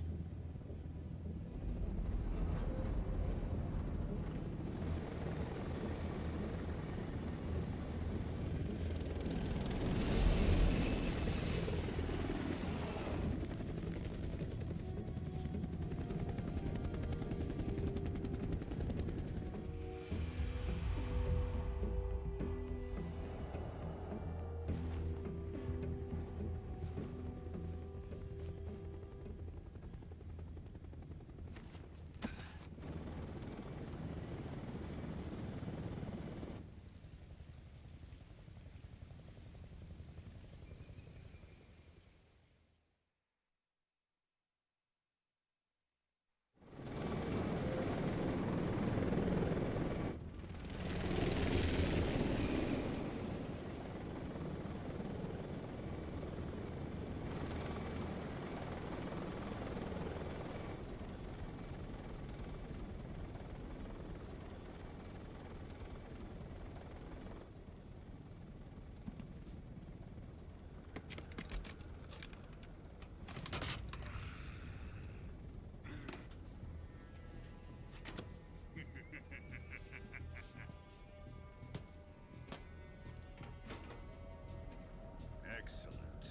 Excellent.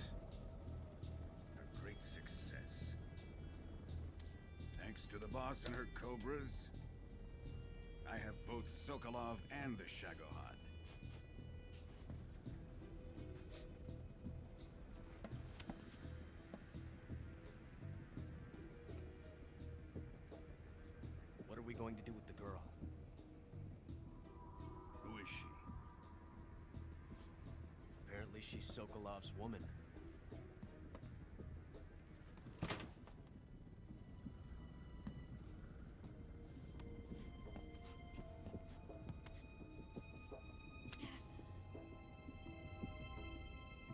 A great success. Thanks to the boss and her cobras, I have both Sokolov and the Shagohod. What are we going to do with the girl? Who is she? Apparently she's Sokolov's woman.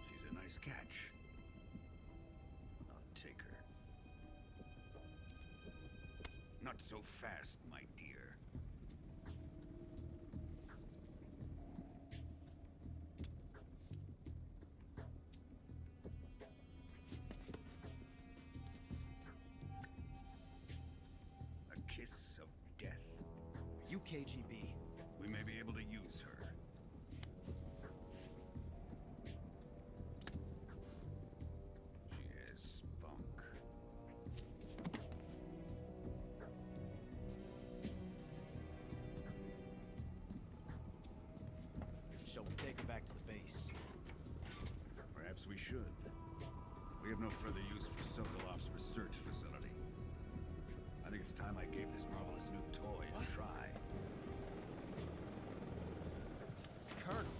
She's a nice catch. I'll take her. Not so fast, my dear. A kiss of death. Are you KGB? We may be able to use her. She has spunk. Shall we take her back to the base? Perhaps we should. We have no further use for Sokolov's research facility. I think it's time I gave this marvelous new toy a try. Colonel,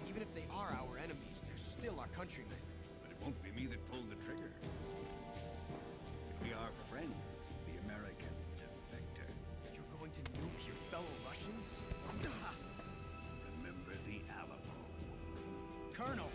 even if they are our enemies, they're still our countrymen. But it won't be me that pulled the trigger. It'll be our friend, the American defector. You're going to nuke your fellow Russians? Remember the Alamo. Colonel!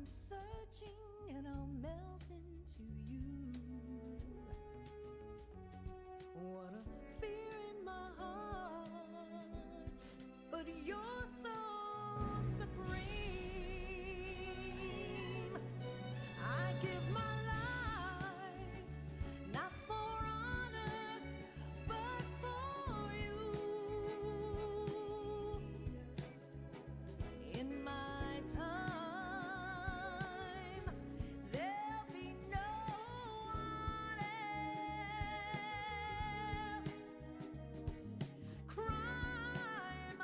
searching and I'll melt into you. What a fear in my heart, but you're so supreme. I give my life, not for honor, but for you. In my time, there'll be no one else. Crime,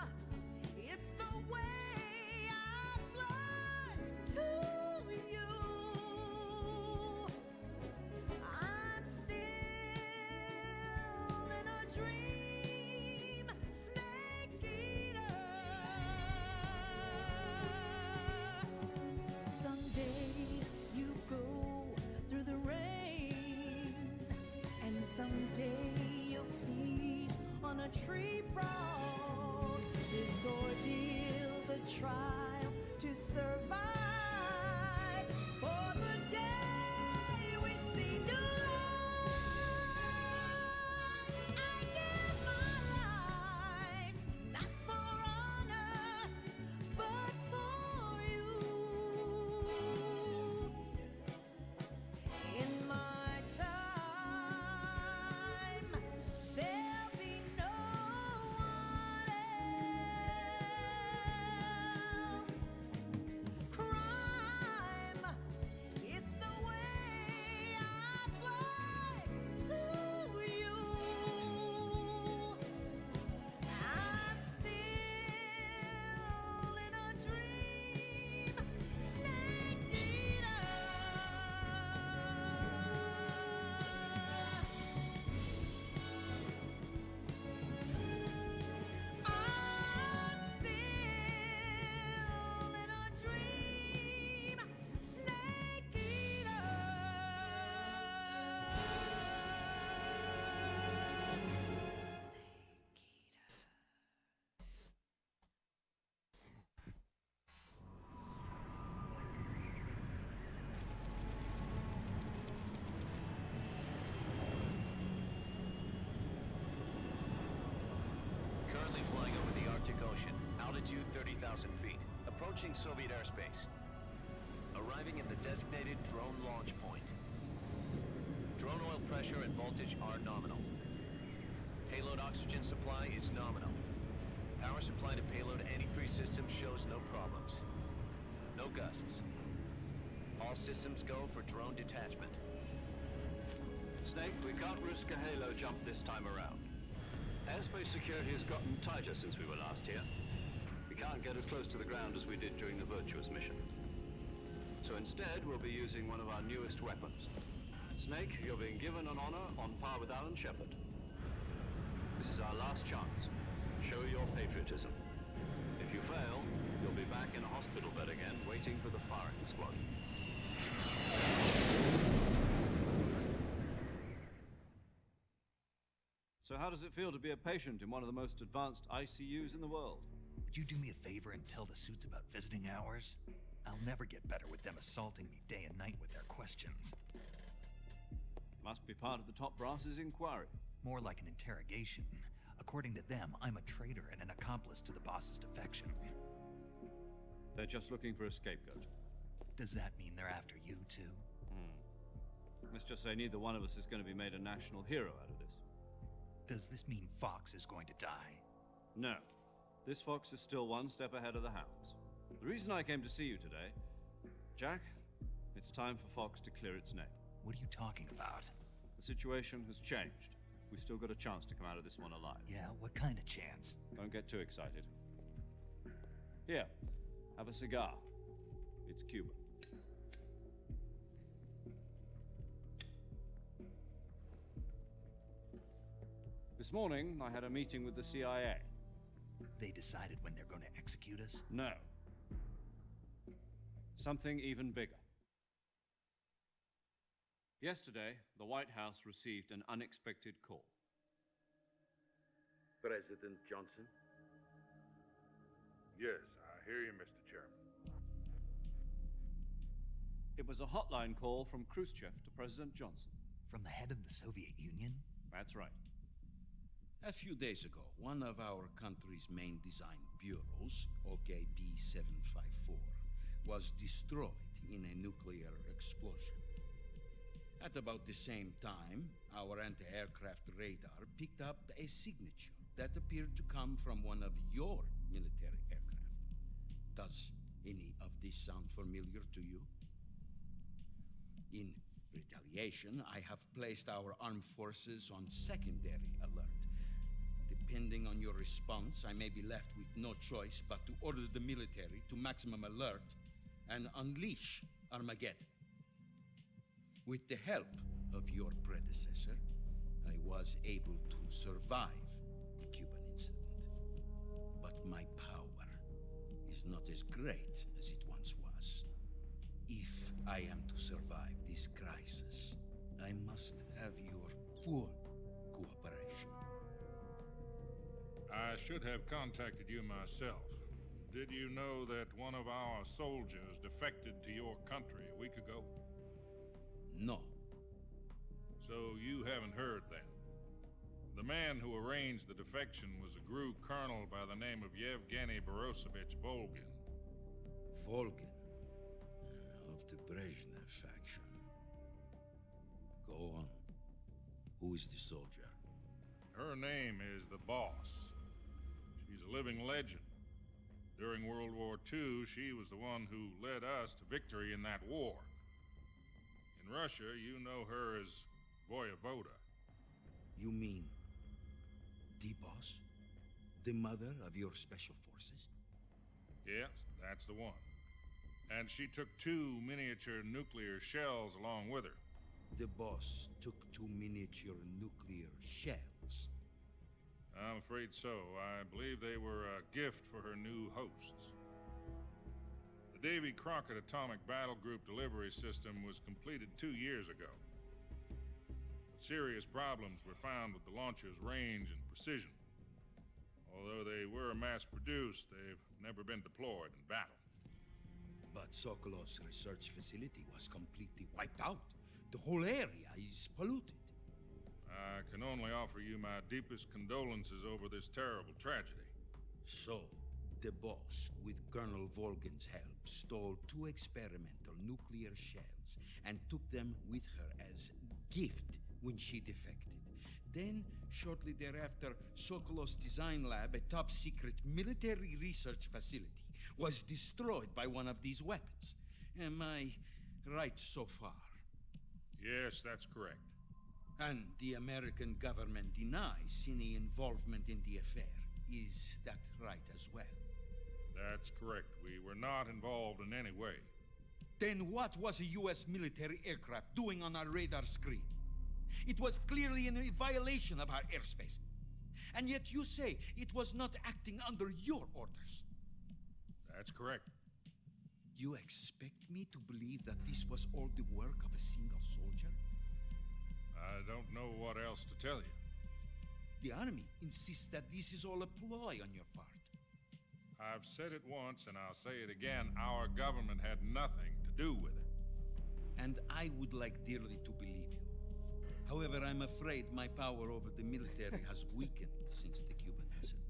it's the way I fly to you. I'm still in a dream, snake eater. Someday you go through the rain, and someday you'll feed on a tree frog. This ordeal, the trial to survive, for the day we see new light. I give my life, not for honor, but for you. In my time, there'll be no one else. Crime, it's the way I fly to you. I'm still in a dream, snake eater. I'm still in a dream, snake eater. Currently flying over the Arctic Ocean, altitude 30,000 feet, approaching Soviet airspace. Arriving at the designated drone launch point. Drone oil pressure and voltage are nominal. Payload oxygen supply is nominal. Power supply to payload antifreeze system shows no problems. No gusts. All systems go for drone detachment. Snake, we can't risk a halo jump this time around. Airspace security has gotten tighter since we were last here. We can't get as close to the ground as we did during the Virtuous mission. So instead, we'll be using one of our newest weapons. Snake, you're being given an honor on par with Alan Shepard. This is our last chance. Show your patriotism. If you fail, you'll be back in a hospital bed again, waiting for the firing squad. So how does it feel to be a patient in one of the most advanced ICUs in the world? Would you do me a favor and tell the suits about visiting hours? I'll never get better with them assaulting me day and night with their questions. Must be part of the top brass's inquiry. More like an interrogation. According to them, I'm a traitor and an accomplice to the boss's defection. They're just looking for a scapegoat. Does that mean they're after you, too? Let's just say neither one of us is going to be made a national hero out of this. Does this mean Fox is going to die? No. This fox is still one step ahead of the hounds. The reason I came to see you today, Jack, it's time for Fox to clear its name. What are you talking about? The situation has changed. We've still got a chance to come out of this one alive. Yeah, what kind of chance? Don't get too excited. Here, have a cigar. It's Cuban. This morning, I had a meeting with the CIA. They decided when they're going to execute us? No. Something even bigger. Yesterday, the White House received an unexpected call. President Johnson? Yes, I hear you, Mr. Chairman. It was a hotline call from Khrushchev to President Johnson. From the head of the Soviet Union? That's right. A few days ago, one of our country's main design bureaus, OKB 754, was destroyed in a nuclear explosion. At about the same time, our anti-aircraft radar picked up a signature that appeared to come from one of your military aircraft. Does any of this sound familiar to you? In retaliation, I have placed our armed forces on secondary alert. Depending on your response, I may be left with no choice but to order the military to maximum alert and unleash Armageddon. With the help of your predecessor, I was able to survive the Cuban incident. But my power is not as great as it once was. If I am to survive this crisis, I must have your full cooperation. I should have contacted you myself. Did you know that one of our soldiers defected to your country a week ago? No. So you haven't heard then. The man who arranged the defection was a GRU colonel by the name of Yevgeny Borosovich Volgin. Volgin? Of the Brezhnev faction. Go on. Who is the soldier? Her name is the Boss. She's a living legend. During World War II, she was the one who led us to victory in that war. In Russia, you know her as Voyevoda. You mean the Boss? The mother of your special forces? Yes, that's the one. And she took 2 miniature nuclear shells along with her. The Boss took 2 miniature nuclear shells? I'm afraid so. I believe they were a gift for her new hosts. The Davy Crockett Atomic Battle Group delivery system was completed 2 years ago. But serious problems were found with the launcher's range and precision. Although they were mass-produced, they've never been deployed in battle. But Sokolov's research facility was completely wiped out. The whole area is polluted. I can only offer you my deepest condolences over this terrible tragedy. So, the Boss, with Colonel Volgin's help, stole 2 experimental nuclear shells and took them with her as gift when she defected. Then, shortly thereafter, Sokolov's design lab, a top-secret military research facility, was destroyed by one of these weapons. Am I right so far? Yes, that's correct. And the American government denies any involvement in the affair. Is that right as well? That's correct. We were not involved in any way. Then what was a U.S. military aircraft doing on our radar screen? It was clearly in a violation of our airspace. And yet you say it was not acting under your orders. That's correct. You expect me to believe that this was all the work of a single soldier? I don't know what else to tell you. The army insists that this is all a ploy on your part. I've said it once and I'll say it again. Our government had nothing to do with it. And I would like dearly to believe you. However, I'm afraid my power over the military has weakened since the Cuban incident.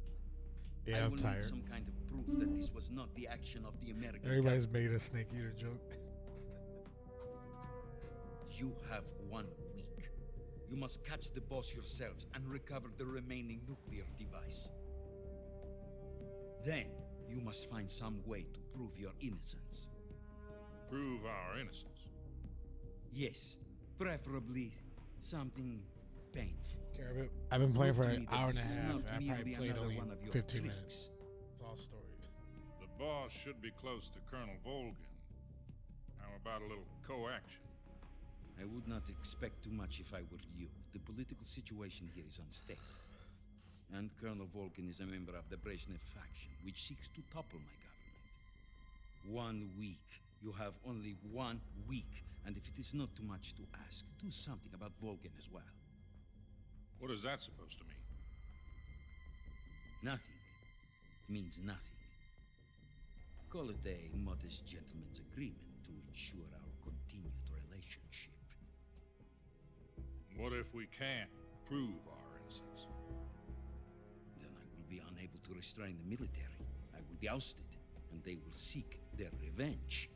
Yeah, I'm tired. Need some kind of proof that this was not the action of the American Everybody's made a snake eater joke. You have 1 week. You must catch the Boss yourselves and recover the remaining nuclear device. Then, you must find some way to prove your innocence. Prove our innocence? Yes, preferably something painful. Okay, I've been playing for an hour and a half. I probably played only 15 minutes. It's all story. The Boss should be close to Colonel Volgin. How about a little co-action? I would not expect too much if I were you. The political situation here is unstable. And Colonel Volgin is a member of the Brezhnev faction, which seeks to topple my government. 1 week. You have only 1 week. And if it is not too much to ask, do something about Volgin as well. What is that supposed to mean? Nothing. It means nothing. Call it a modest gentleman's agreement to ensure our continued relationship. What if we can't prove our innocence? Then I will be unable to restrain the military. I will be ousted, and they will seek their revenge.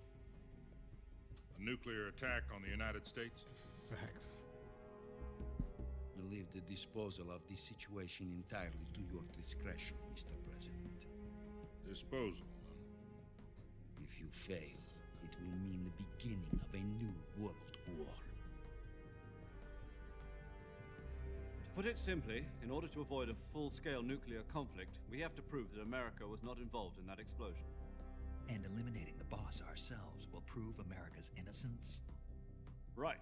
A nuclear attack on the United States? Facts. I leave the disposal of this situation entirely to your discretion, Mr. President. Disposal, If you fail, it will mean the beginning of a new world war. To put it simply, in order to avoid a full-scale nuclear conflict, we have to prove that America was not involved in that explosion. And eliminating the boss ourselves will prove America's innocence? Right.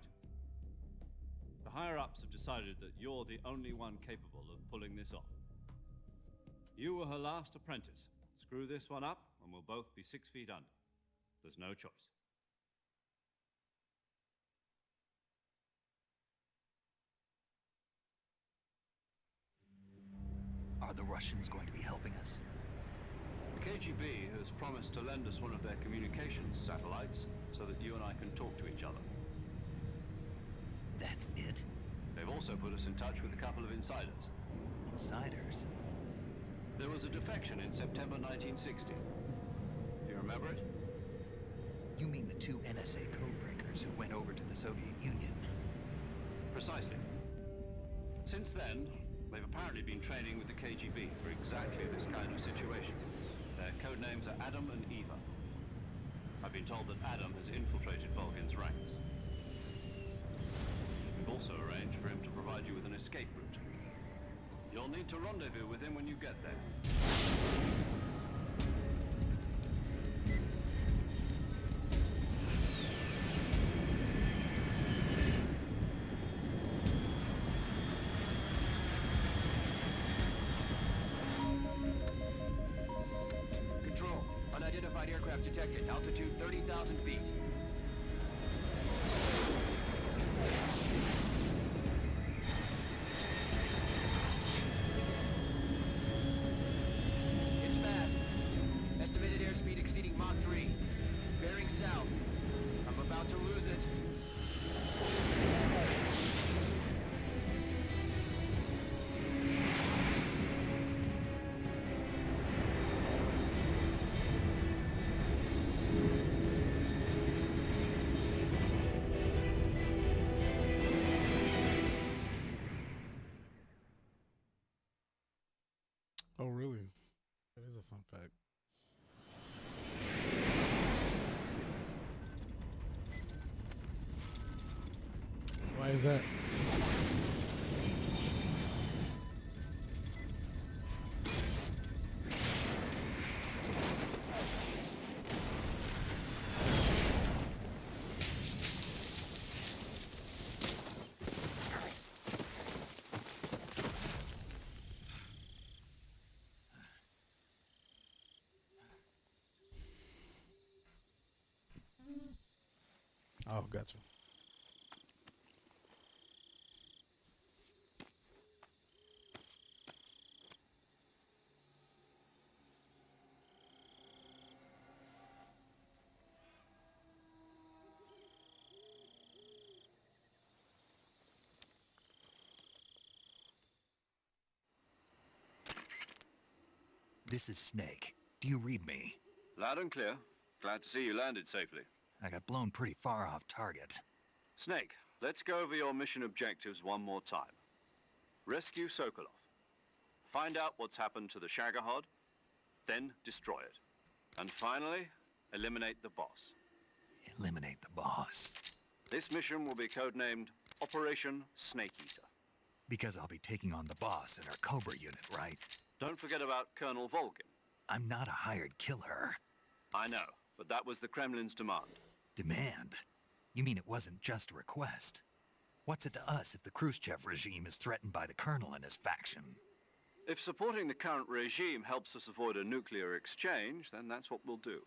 The higher-ups have decided that you're the only one capable of pulling this off. You were her last apprentice. Screw this one up, and we'll both be 6 feet under. There's no choice. Are the Russians going to be helping us? The KGB has promised to lend us one of their communications satellites so that you and I can talk to each other. That's it? They've also put us in touch with a couple of insiders. Insiders? There was a defection in September 1960. Do you remember it? You mean the 2 NSA codebreakers who went over to the Soviet Union? Precisely. Since then, they've apparently been training with the KGB for exactly this kind of situation. Their code names are Adam and Eva. I've been told that Adam has infiltrated Volgin's ranks. We've also arranged for him to provide you with an escape route. You'll need to rendezvous with him when you get there. Control. Unidentified aircraft detected. Altitude 30,000 feet. It's fast. Estimated airspeed exceeding Mach 3. Bearing south. I'm about to lose it. Oh, really? That is a fun fact. Why is that? Oh, gotcha. This is Snake. Do you read me? Loud and clear. Glad to see you landed safely. I got blown pretty far off target. Snake, let's go over your mission objectives one more time. Rescue Sokolov. Find out what's happened to the Shagohod, then destroy it. And finally, eliminate the boss. Eliminate the boss. This mission will be codenamed Operation Snake Eater. Because I'll be taking on the boss in our Cobra unit, right? Don't forget about Colonel Volgin. I'm not a hired killer. I know, but that was the Kremlin's demand. Demand? You mean it wasn't just a request? What's it to us if the Khrushchev regime is threatened by the Colonel and his faction? If supporting the current regime helps us avoid a nuclear exchange, then that's what we'll do.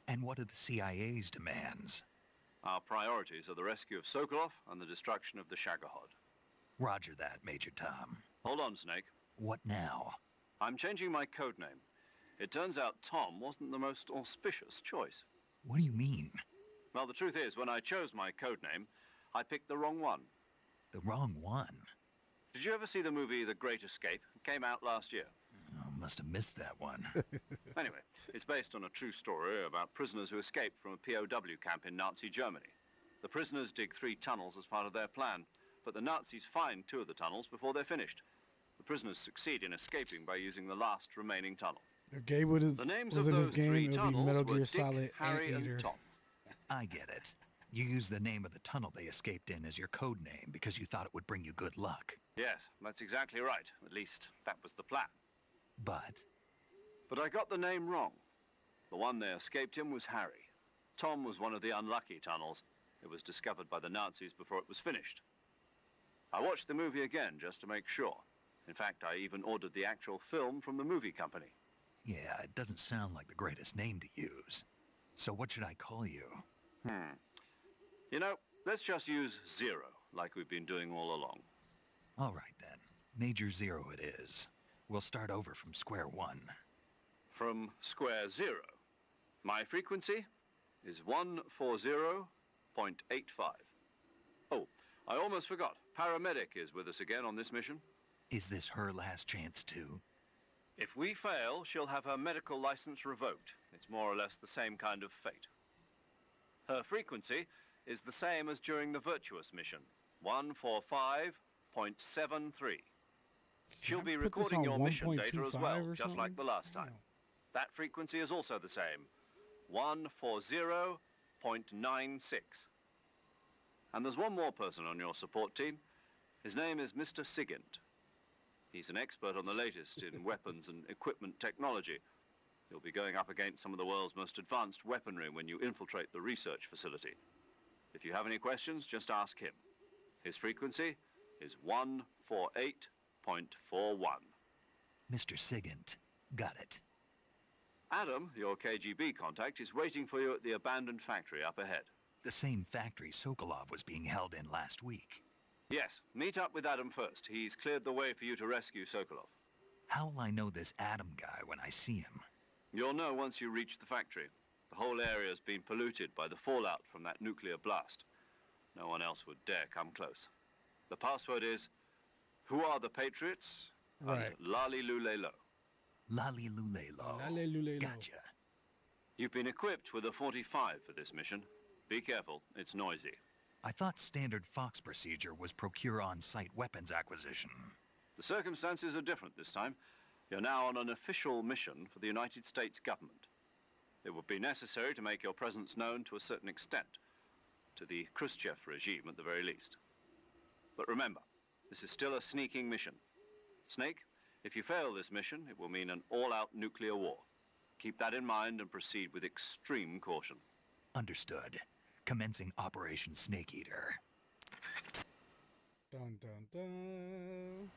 And what are the CIA's demands? Our priorities are the rescue of Sokolov and the destruction of the Shagohod. Roger that, Major Tom. Hold on, Snake. What now? I'm changing my codename. It turns out Tom wasn't the most auspicious choice. What do you mean? Well, the truth is, when I chose my codename, I picked the wrong one. The wrong one? Did you ever see the movie The Great Escape? It came out last year. Oh, must have missed that one. Anyway, it's based on a true story about prisoners who escaped from a POW camp in Nazi Germany. The prisoners dig 3 tunnels as part of their plan, but the Nazis find 2 of the tunnels before they're finished. The prisoners succeed in escaping by using the last remaining tunnel. If Gabe was in this game, it would be Metal Gear Solid Harry, Anteater. and Tom. I get it. You used the name of the tunnel they escaped in as your code name because you thought it would bring you good luck. Yes, that's exactly right. At least, that was the plan. But I got the name wrong. The one they escaped in was Harry. Tom was one of the unlucky tunnels. It was discovered by the Nazis before it was finished. I watched the movie again just to make sure. In fact, I even ordered the actual film from the movie company. yeah, it doesn't sound like the greatest name to use. So what should I call you? You know, let's just use Zero, like we've been doing all along. All right then. Major Zero it is. We'll start over from square one. From square zero. My frequency is 140.85. Oh, I almost forgot. Paramedic is with us again on this mission. Is this her last chance too? If we fail, she'll have her medical license revoked. It's more or less the same kind of fate. Her frequency is the same as during the Virtuous mission, 145.73. She'll be recording your mission data as well, just like the last time. That frequency is also the same, 140.96. And there's one more person on your support team. His name is Mr. Sigint. He's an expert on the latest in weapons and equipment technology. You'll be going up against some of the world's most advanced weaponry when you infiltrate the research facility. If you have any questions, just ask him. His frequency is 148.41. Mr. Sigint. Got it. Adam, your KGB contact, is waiting for you at the abandoned factory up ahead. The same factory Sokolov was being held in last week. Yes, meet up with Adam first. He's cleared the way for you to rescue Sokolov. How'll I know this Adam guy when I see him? You'll know once you reach the factory. The whole area's been polluted by the fallout from that nuclear blast. No one else would dare come close. The password is, "Who are the Patriots?" Right. And Lali Lulelo. Lali Lulelo. Lali Lulelo. Gotcha. You've been equipped with a 45 for this mission. Be careful, it's noisy. I thought standard Fox procedure was procure on-site weapons acquisition. The circumstances are different this time. You're now on an official mission for the United States government. It would be necessary to make your presence known to a certain extent, to the Khrushchev regime at the very least. But remember, this is still a sneaking mission. Snake, if you fail this mission, it will mean an all-out nuclear war. Keep that in mind and proceed with extreme caution. Understood. Commencing Operation Snake Eater. Dun dun dun.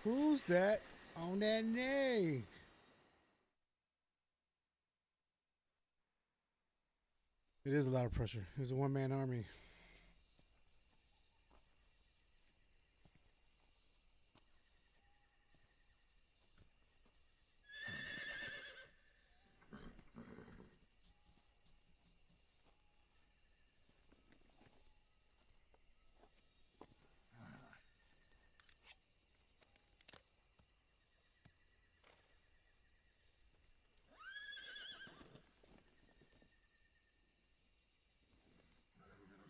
Who's that on that name? It is a lot of pressure. It's a one-man army.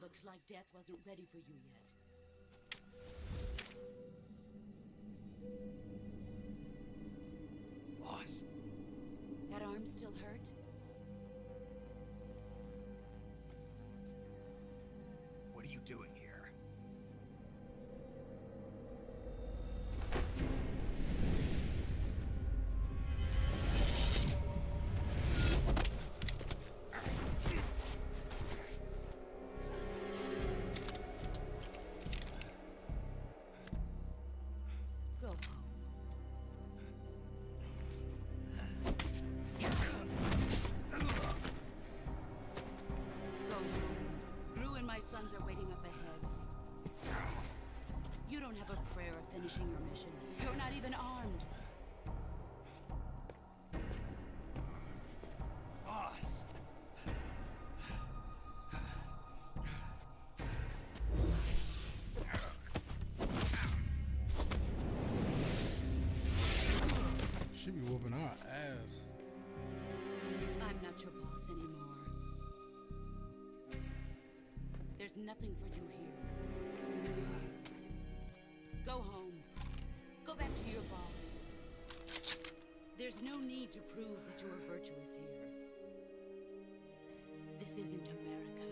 Looks like death wasn't ready for you yet. Boss. That arm still hurt? What are you doing here? Go home. Go home. Gru and my sons are waiting up ahead. You don't have a prayer of finishing your mission. You're not even armed. Boss! She be whooping our ass. I'm not your boss anymore. There's nothing for you here. Go home. Go back to your boss. There's no need to prove that you are virtuous here. This isn't America.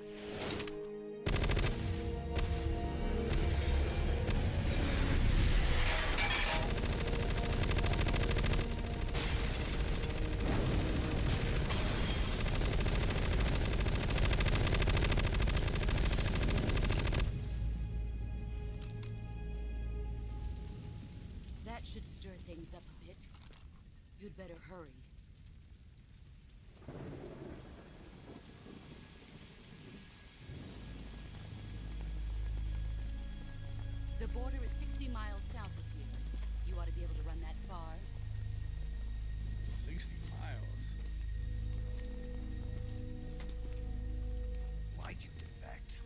That should stir things up a bit. You'd better hurry. The border is 60 miles south of here. You ought to be able to run that far. 60 miles. Why'd you defect?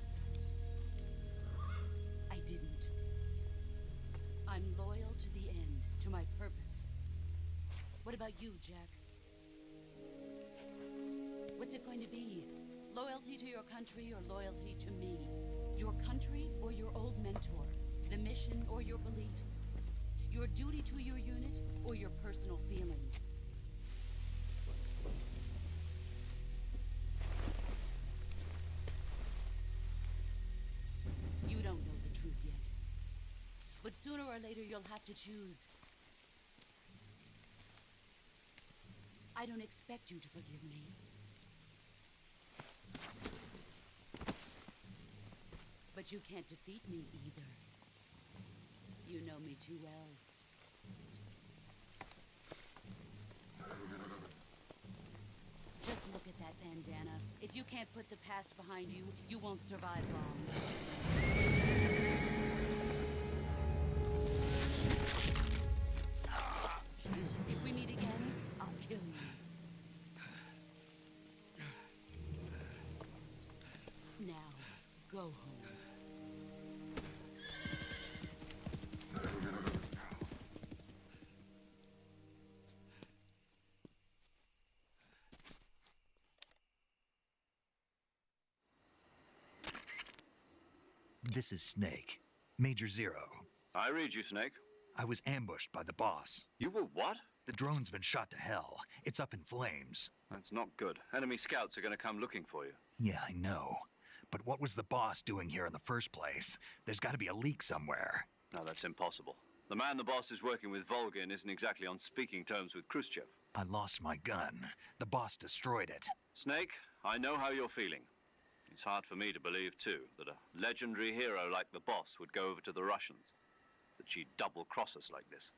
I didn't. I'm loyal to the end, to my purpose. What about you, Jack? What's it going to be? Loyalty to your country or loyalty to me? Your country or your old mentor? The mission or your beliefs? Your duty to your unit or your personal feelings? You don't know the truth yet. But sooner or later you'll have to choose. I don't expect you to forgive me. But you can't defeat me either. You know me too well. Just look at that bandana. If you can't put the past behind you, you won't survive long. If we meet again, I'll kill you. Now, go home. This is Snake. Major Zero. I read you, Snake. I was ambushed by the boss. You were what? The drone's been shot to hell. It's up in flames. That's not good. Enemy scouts are going to come looking for you. Yeah, I know. But what was the boss doing here in the first place? There's got to be a leak somewhere. No, that's impossible. The man the boss is working with, Volgin, isn't exactly on speaking terms with Khrushchev. I lost my gun. The boss destroyed it. Snake, I know how you're feeling. It's hard for me to believe, too, that a legendary hero like the boss would go over to the Russians. That she'd double-cross us like this.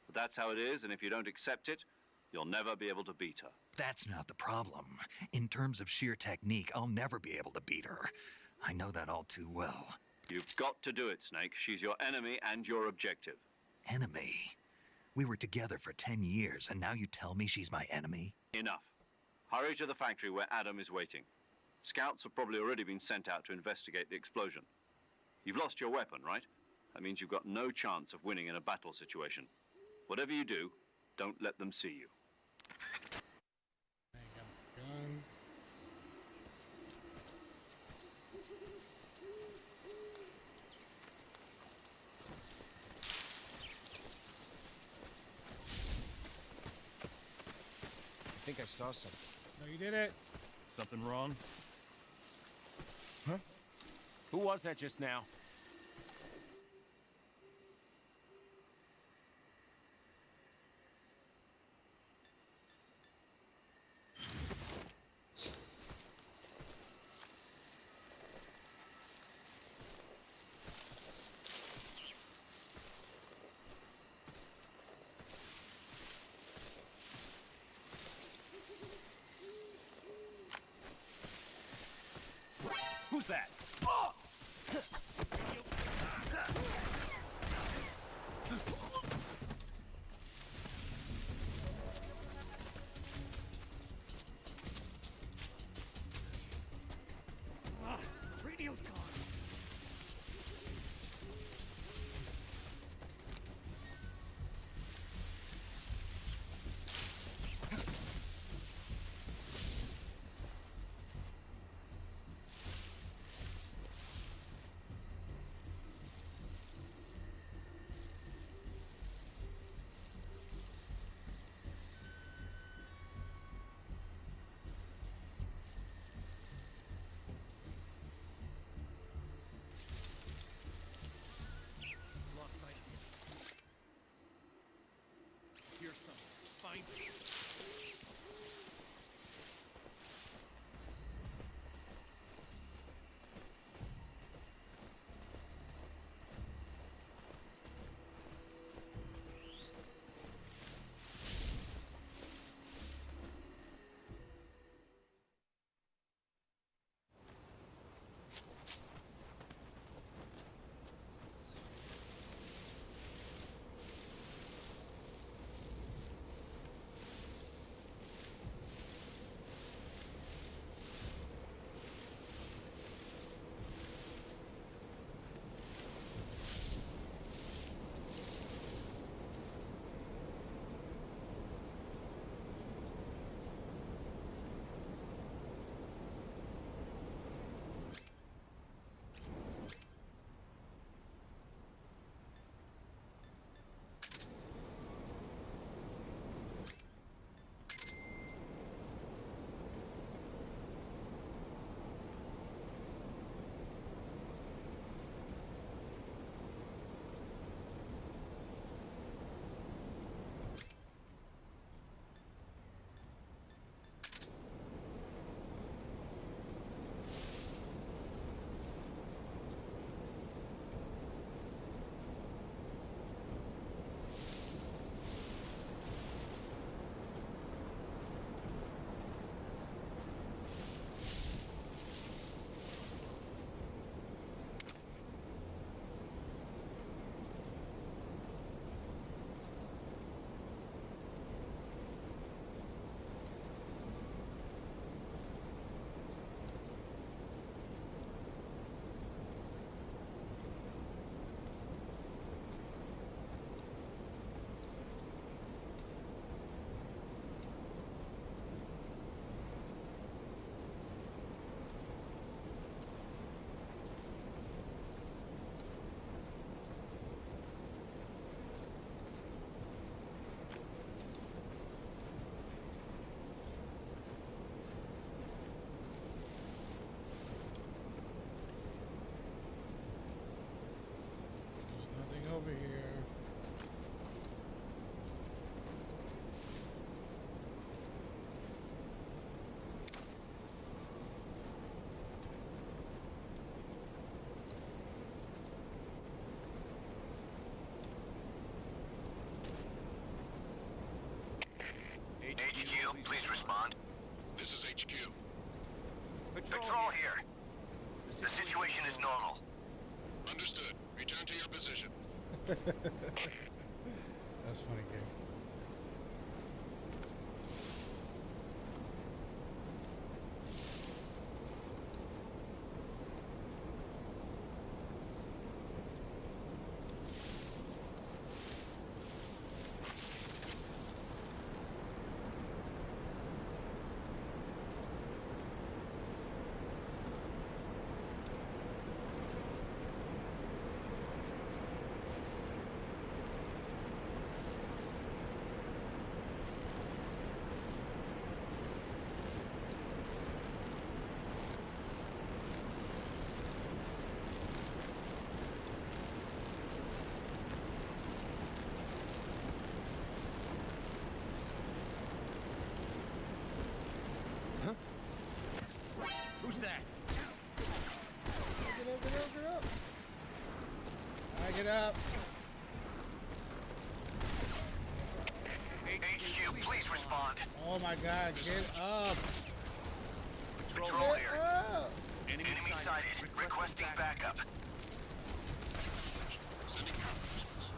But that's how it is, and if you don't accept it, you'll never be able to beat her. That's not the problem. In terms of sheer technique, I'll never be able to beat her. I know that all too well. You've got to do it, Snake. She's your enemy and your objective. Enemy? We were together for 10 years, and now you tell me she's my enemy? Enough. Hurry to the factory where Adam is waiting. Scouts have probably already been sent out to investigate the explosion. You've lost your weapon, right? That means you've got no chance of winning in a battle situation. Whatever you do, don't let them see you. I ain't got my gun. think I saw something. No, you did it. Something wrong? Huh? Who was that just now? Who's that? Oh! Radio's gone. Here's something. Find it. Over here. HQ, please respond. This is HQ. Patrol here. The situation is normal. Understood. Return to your position. That's funny, game. Gotta get up. HQ, please respond. Oh my God, get up. Patrol Get here. up. Enemy sighted. Requesting backup. Sending reinforcements.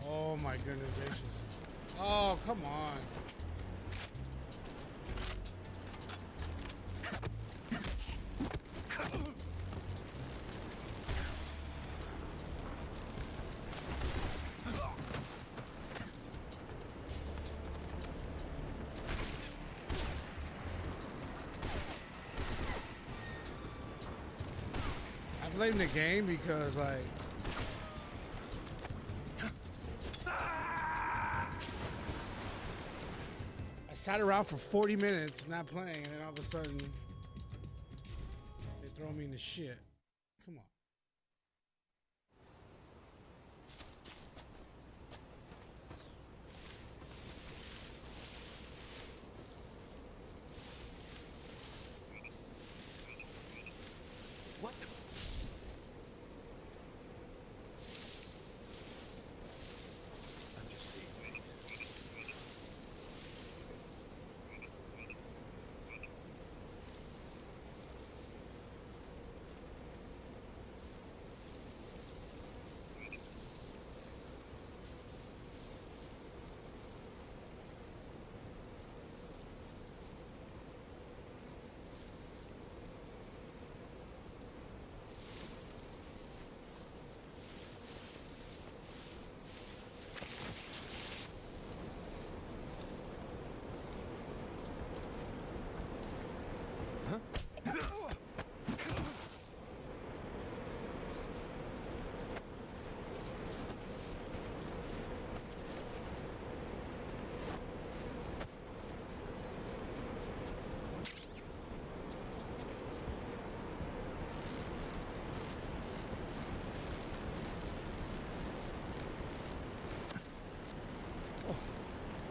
Oh my goodness gracious. Oh, come on. I blame the game because like I sat around for 40 minutes not playing, and then all of a sudden they throw me in the shit. Come on. What the? I'm just seeing things.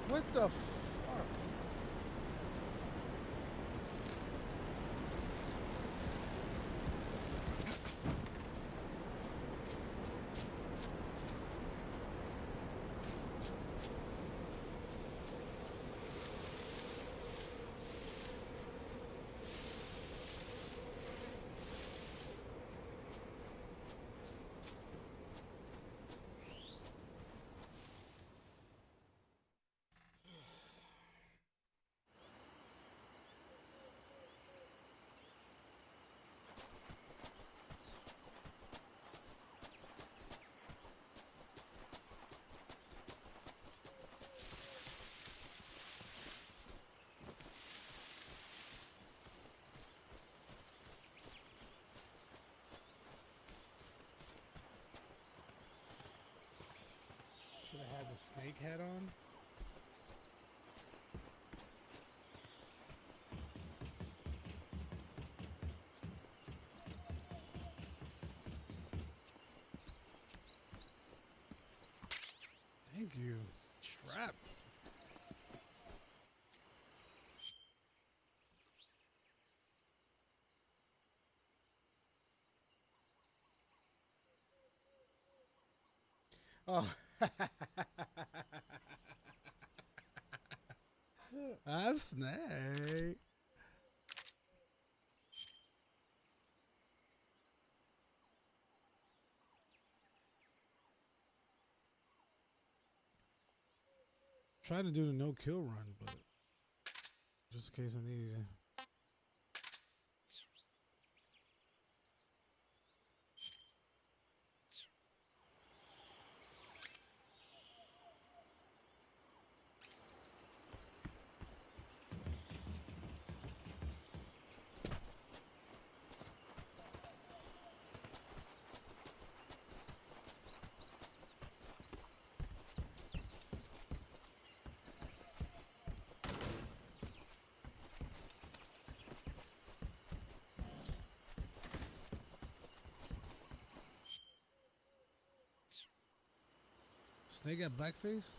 What the fuck? Should have had the snake head on. Thank you. Trapped. Oh. I'm Snake. Trying to do the no-kill run, but just in case I needed it. Snake got blackface?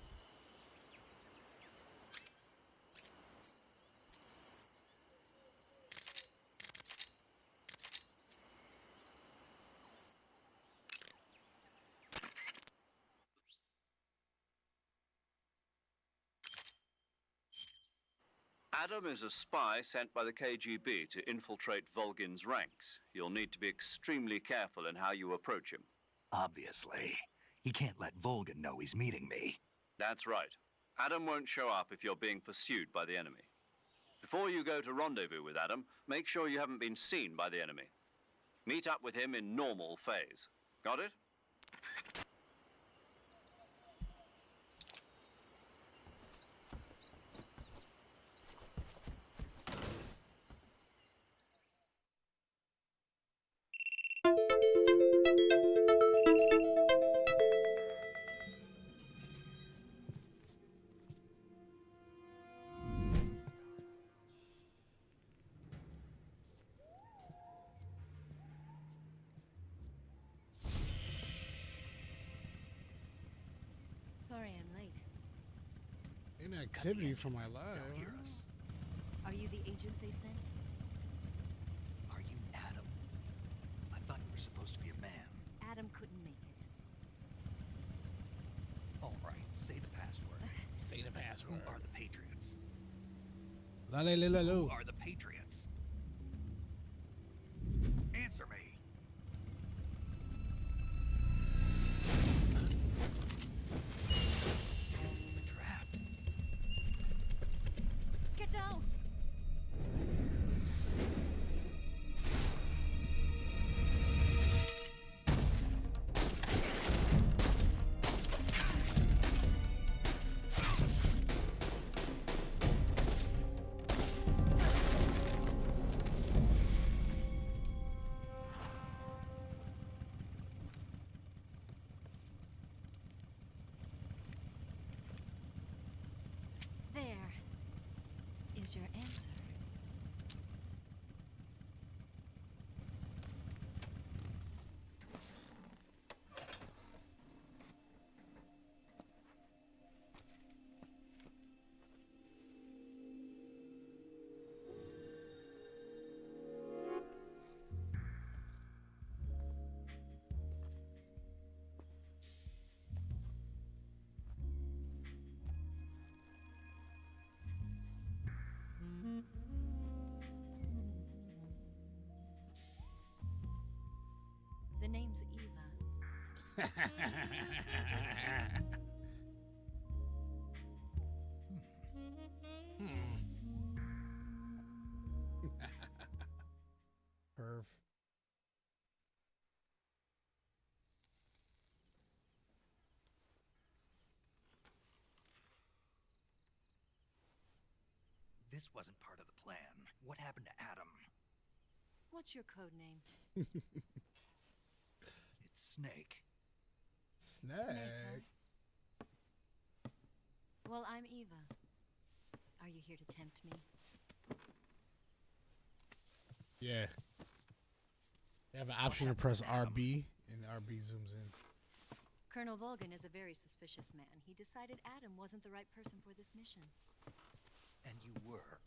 Adam is a spy sent by the KGB to infiltrate Volgin's ranks. You'll need to be extremely careful in how you approach him. Obviously. He can't let Volgin know he's meeting me. That's right. Adam won't show up if you're being pursued by the enemy. Before you go to rendezvous with Adam, make sure you haven't been seen by the enemy. Meet up with him in normal phase. Got it? Sorry I'm late. Inactivity from my live. They'll hear us. Are you the agent they sent? Are you Adam? I thought you were supposed to be a man. Adam couldn't make it. All right, say the password. Say the password. Who are the Patriots? La la la la Who la. are the Patriots? Answer me. We're trapped. Get down! There is your answer. The name's Eva. Perv. This wasn't part of the plan. What happened to Adam? What's your code name? It's Snake. Snake. Huh? Well, I'm Eva. Are you here to tempt me? Yeah. They have an option to press RB, and RB zooms in. Colonel Volgin is a very suspicious man. He decided Adam wasn't the right person for this mission. And you were.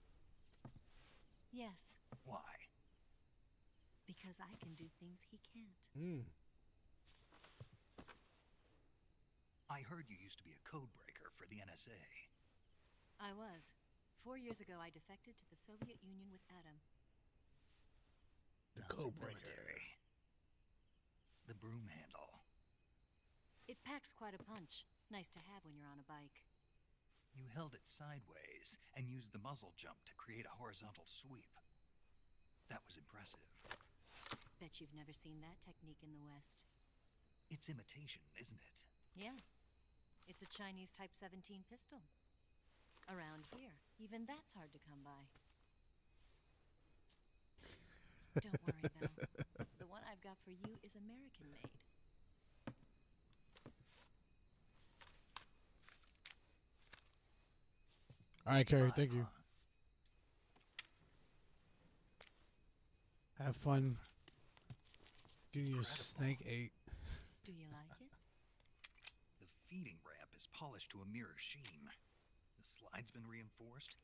Yes, Why? because I can do things he can't. I heard you used to be a code breaker for the NSA. I was. 4 years ago, I defected to the Soviet Union with Adam. The How's code it breaker. military? The broom handle. It packs quite a punch. Nice to have when you're on a bike. You held it sideways and used the muzzle jump to create a horizontal sweep. That was impressive. Bet you've never seen that technique in the West. It's imitation, isn't it? Yeah. It's a Chinese Type 17 pistol. Around here, even that's hard to come by. Don't worry, though. The one I've got for you is American made. All right, Carrie. Thank you. Have fun getting your snake ate. Do you like it? The feeding ramp is polished to a mirror sheen. The slide's been reinforced,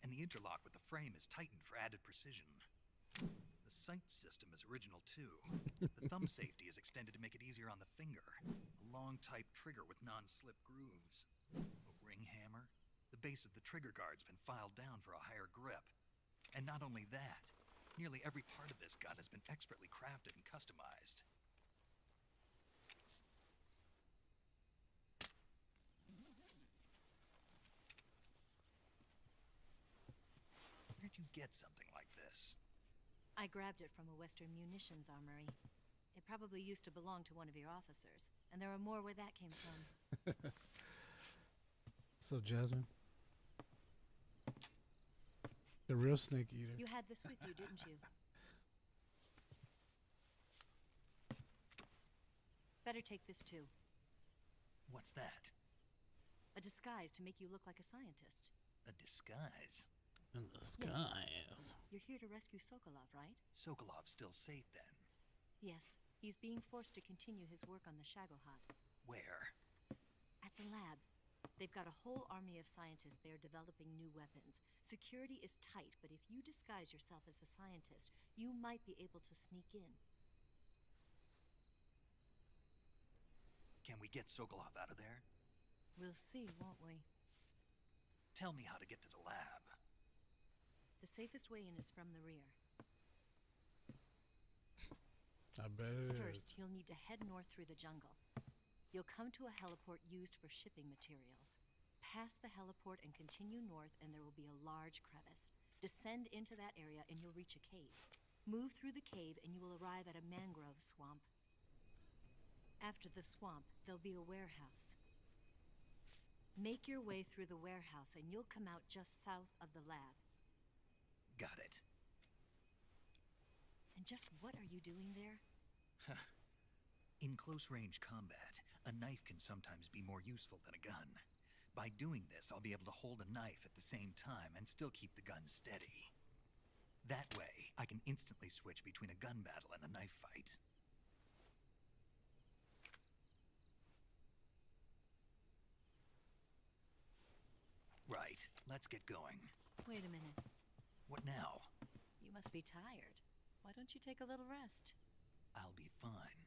and the interlock with the frame is tightened for added precision. The sight system is original too. The thumb safety is extended to make it easier on the finger. A long type trigger with non-slip grooves. A ring hammer, The base of the trigger guard's been filed down for a higher grip. And not only that, nearly every part of this gun has been expertly crafted and customized. Where'd you get something like this? I grabbed it from a Western munitions armory. It probably used to belong to one of your officers, and there are more where that came from. So, Jasmine, the real snake eater. You had this with you, didn't you? Better take this too. What's that? A disguise to make you look like a scientist. A disguise? A disguise. Yes. You're here to rescue Sokolov, right? Sokolov's still safe then? Yes. He's being forced to continue his work on the Shagohod. Where? At the lab. They've got a whole army of scientists there developing new weapons. Security is tight, but if you disguise yourself as a scientist, you might be able to sneak in. Can we get Sokolov out of there? We'll see, won't we? Tell me how to get to the lab. The safest way in is from the rear. I bet it First, is. you'll need to head north through the jungle. You'll come to a heliport used for shipping materials. Pass the heliport and continue north, and there will be a large crevice. Descend into that area, and you'll reach a cave. Move through the cave, and you will arrive at a mangrove swamp. After the swamp, there'll be a warehouse. Make your way through the warehouse, and you'll come out just south of the lab. Got it. And just what are you doing there? In close-range combat, a knife can sometimes be more useful than a gun. By doing this, I'll be able to hold a knife at the same time and still keep the gun steady. That way, I can instantly switch between a gun battle and a knife fight. Right, let's get going. Wait a minute. What now? You must be tired. Why don't you take a little rest? I'll be fine.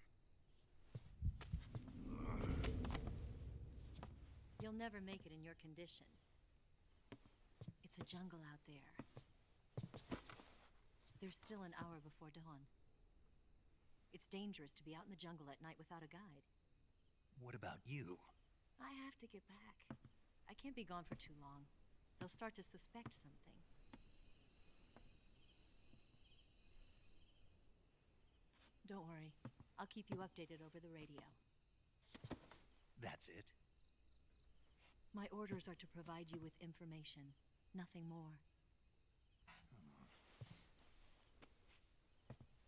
You'll never make it in your condition. It's a jungle out there. There's still an hour before dawn. It's dangerous to be out in the jungle at night without a guide. What about you? I have to get back. I can't be gone for too long. They'll start to suspect something. Don't worry. I'll keep you updated over the radio. That's it? My orders are to provide you with information, nothing more.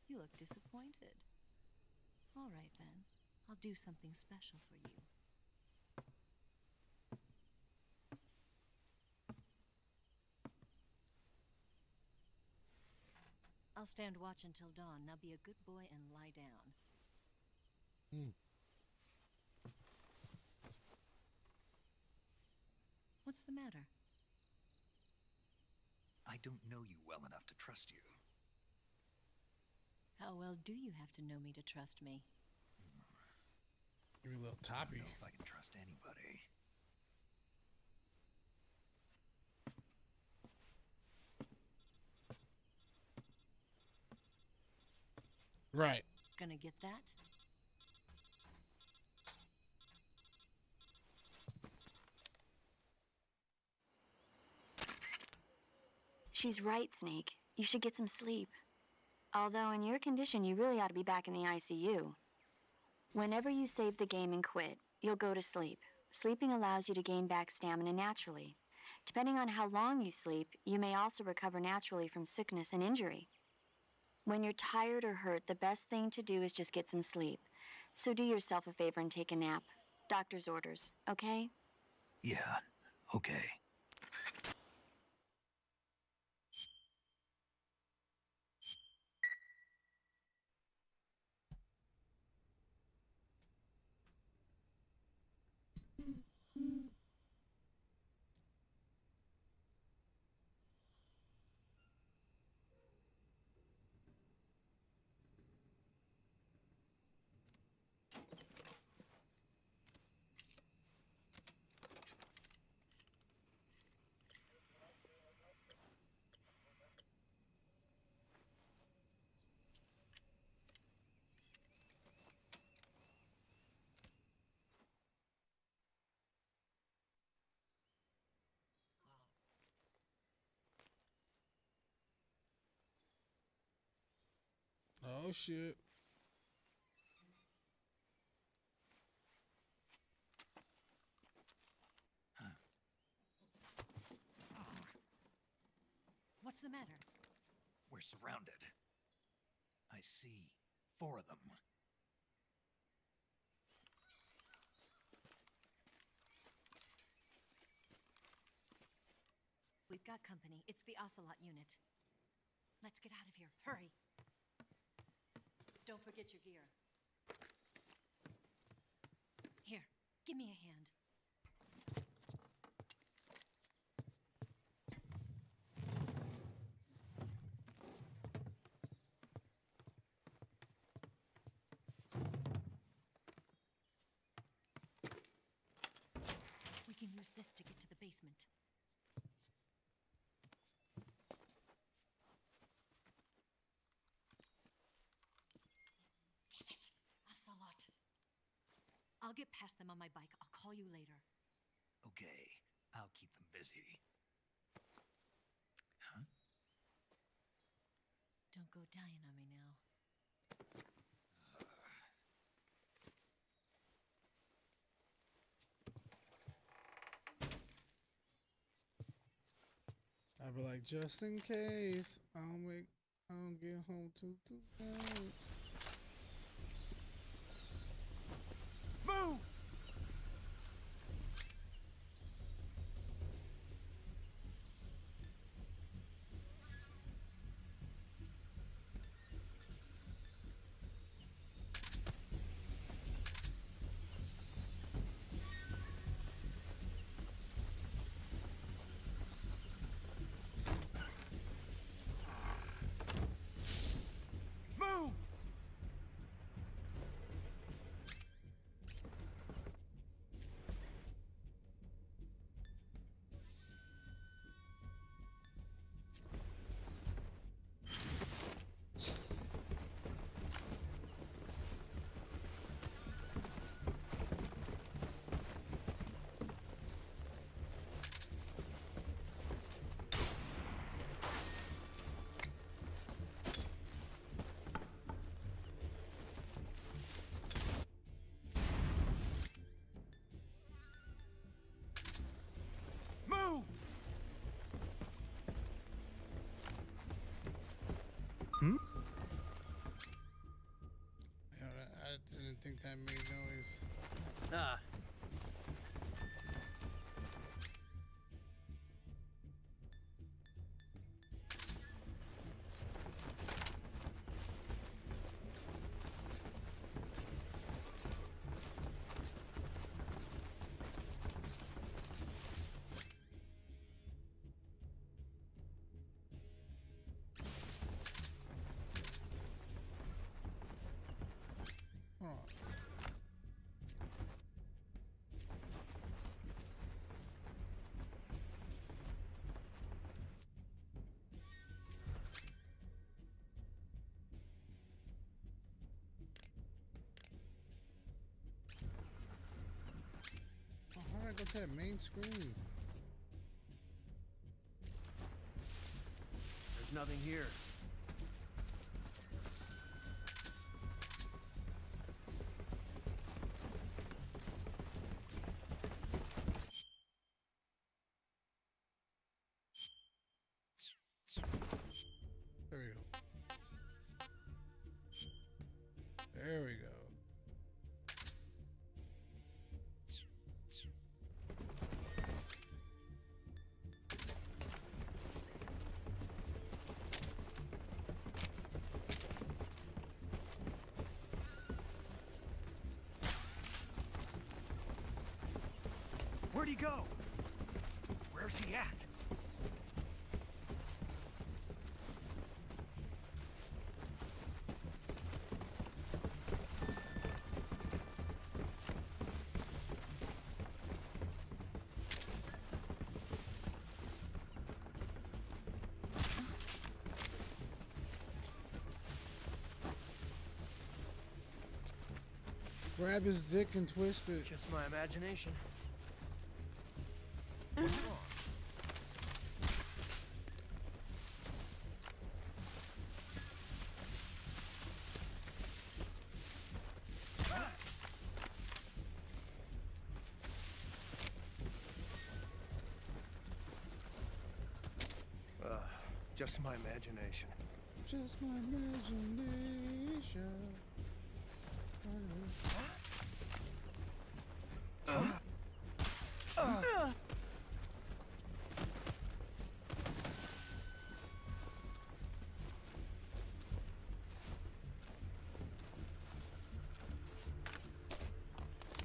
You look disappointed. All right, then. I'll do something special for you. I'll stand watch until dawn. Now be a good boy and lie down. What's the matter? I don't know you well enough to trust you. How well do you have to know me to trust me? Give me a little toppy. I don't know if I can trust anybody. Right. Gonna get that? She's right, Snake. You should get some sleep. Although in your condition, you really ought to be back in the ICU. Whenever you save the game and quit, you'll go to sleep. Sleeping allows you to gain back stamina naturally. Depending on how long you sleep, you may also recover naturally from sickness and injury. When you're tired or hurt, the best thing to do is just get some sleep. So do yourself a favor and take a nap. Doctor's orders, okay? Yeah, okay. Oh shit. What's the matter? We're surrounded. I see 4 of them. We've got company. It's the Ocelot unit. Let's get out of here. Hurry. Don't forget your gear. Here, give me a hand. We can use this to get to the basement. I'll get past them on my bike. I'll call you later. Okay, I'll keep them busy. Huh? Don't go dying on me now. I'd be like, just in case I don't get home too late. Move! Move! Move! Yeah, I didn't think that made noise. Ah. Hold on. Oh, how do I go to that main screen? There's nothing here. There we go. There we go. Where'd he go? Where's he at? Grab his dick and twist it. Just my imagination. What's wrong? Just my imagination. Just my imagination.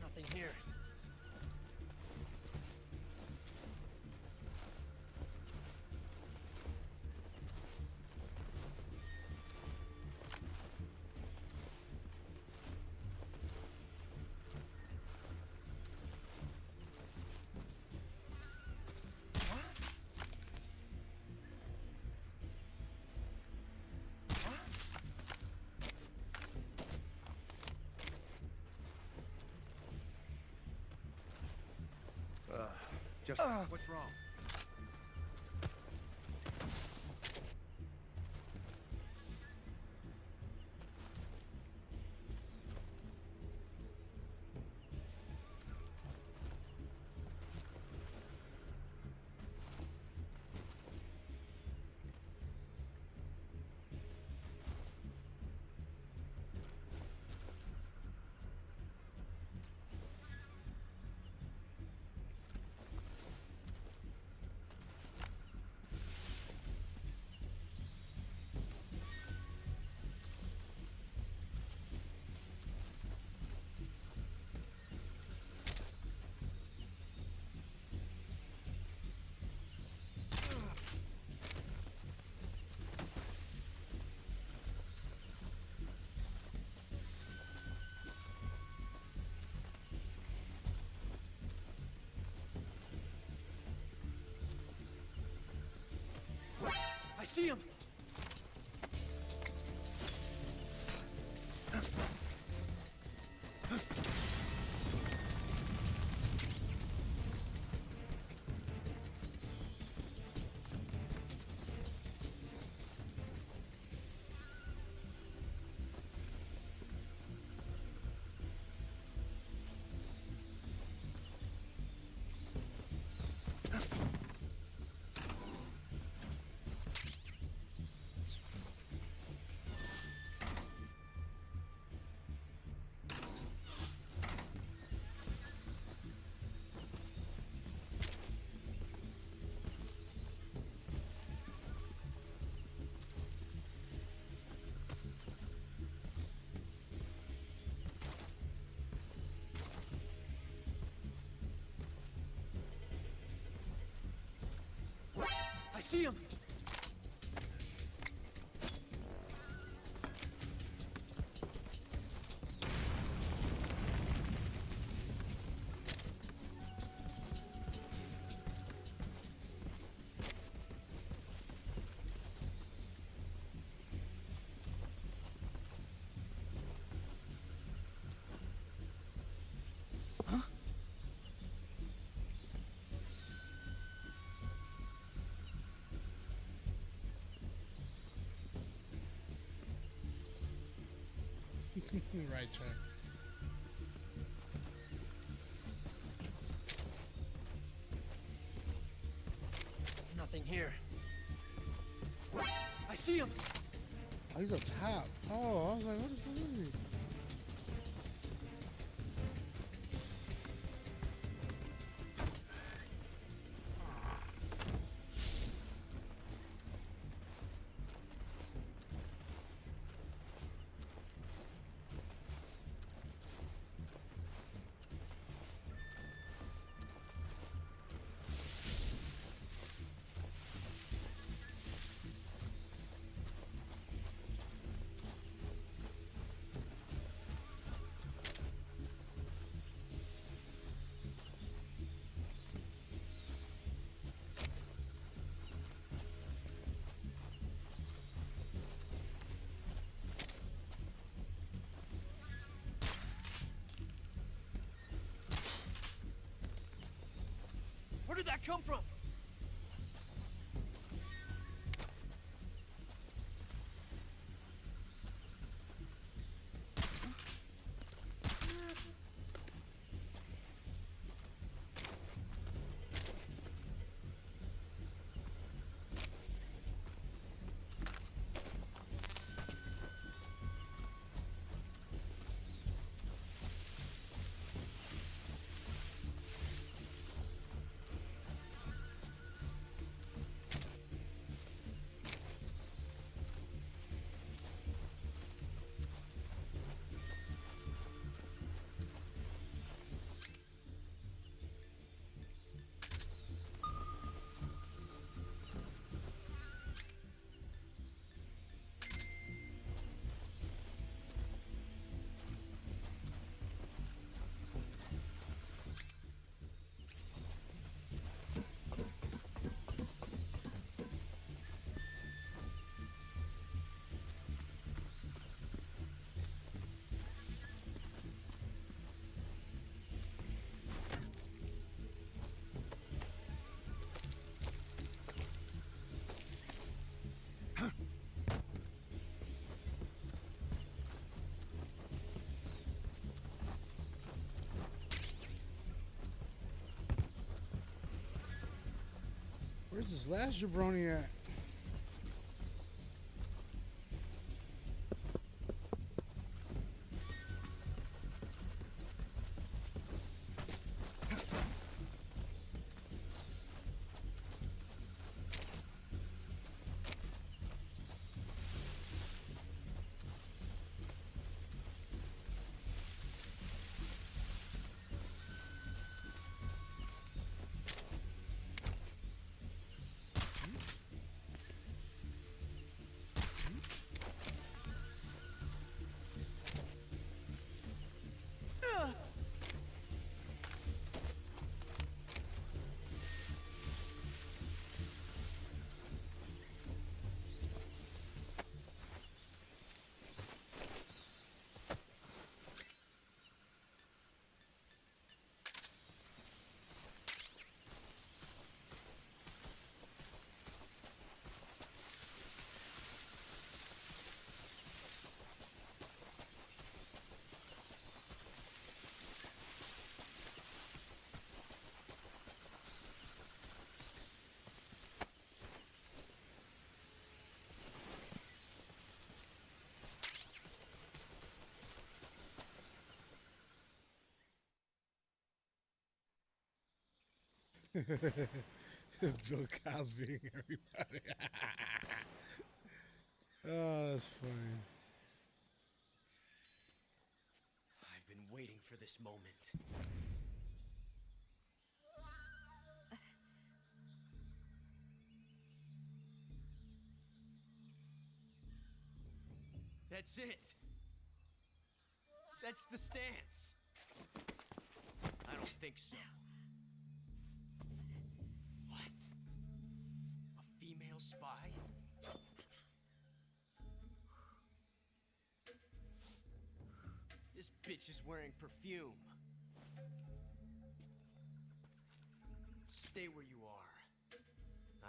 Nothing here. Just what's wrong? I see him! I see him! Right track. Nothing here. I see him! Oh, he's up top. Oh, I was like, what the fuck is he? Where did that come from? Where's this last jabroni at? Bill Cosby and everybody. Oh, that's funny. I've been waiting for this moment. That's it. That's the stance. I don't think so. What? A female spy? This bitch is wearing perfume. Stay where you are.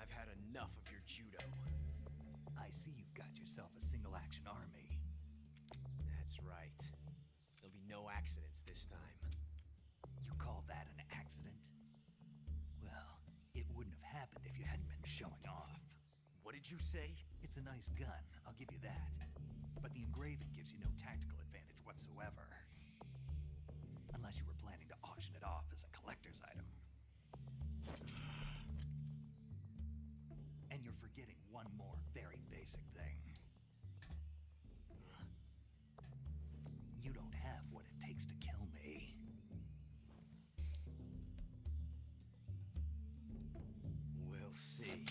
I've had enough of your judo. I see you've got yourself a single-action army. That's right. There'll be no accidents this time. You call that an accident? Well, it wouldn't have happened if you hadn't been showing off. What did you say? It's a nice gun, I'll give you that. But the engraving gives you no tactical advantage whatsoever. Unless you were planning to auction it off as a collector's item. And you're forgetting one more very basic thing. You don't have what it takes to kill me. We'll see.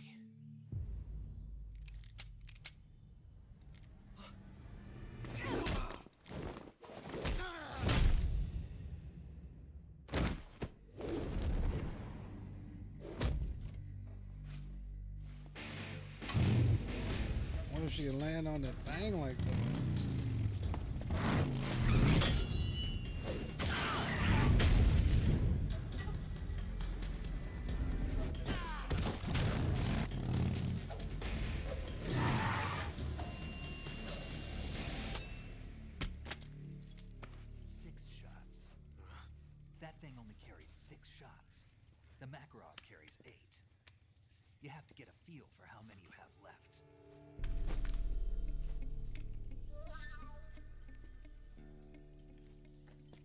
Wonder if she can land on that thing like that. That thing only carries 6 shots. The Makarov carries 8. You have to get a feel for how many you have left.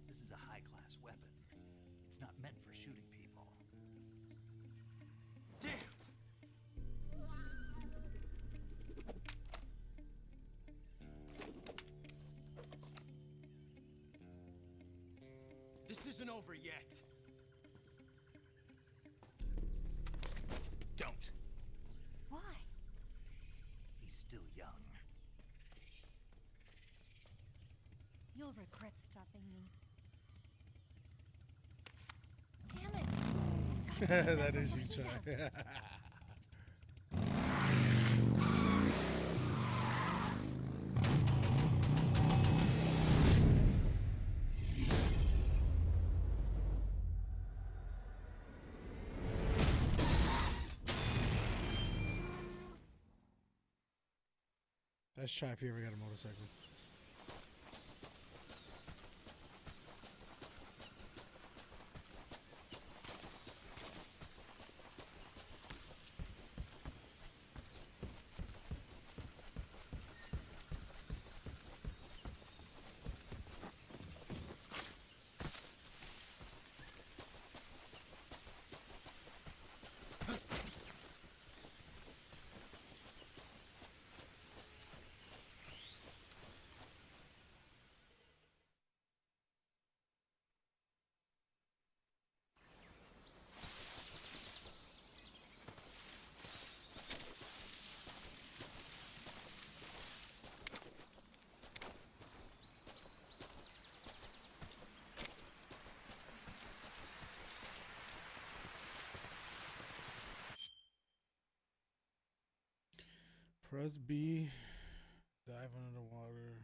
This is a high-class weapon. It's not meant for shooting people. Damn! This isn't over yet. Don't. Why? He's still young. You'll regret stopping me. Damn it! That is you, Chuck. Let's try if you ever got a motorcycle. Press B. Dive under the water.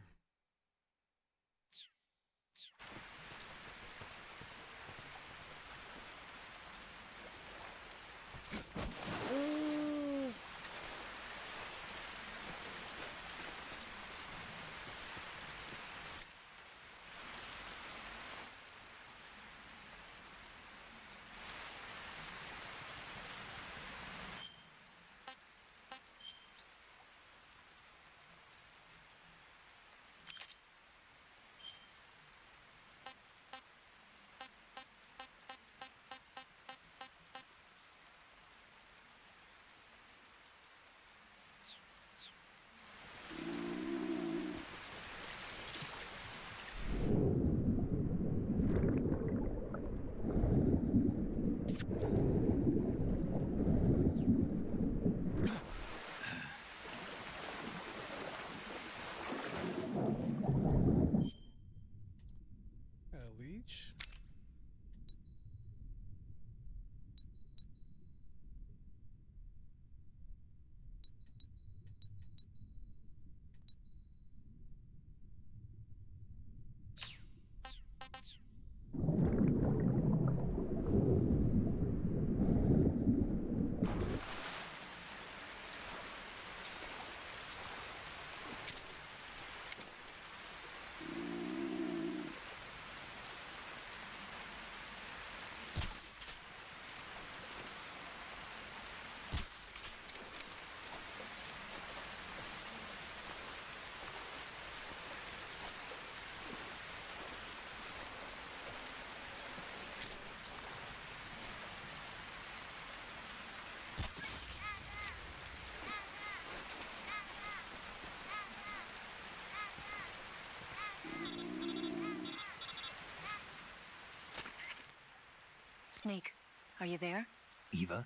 Snake, are you there? Eva?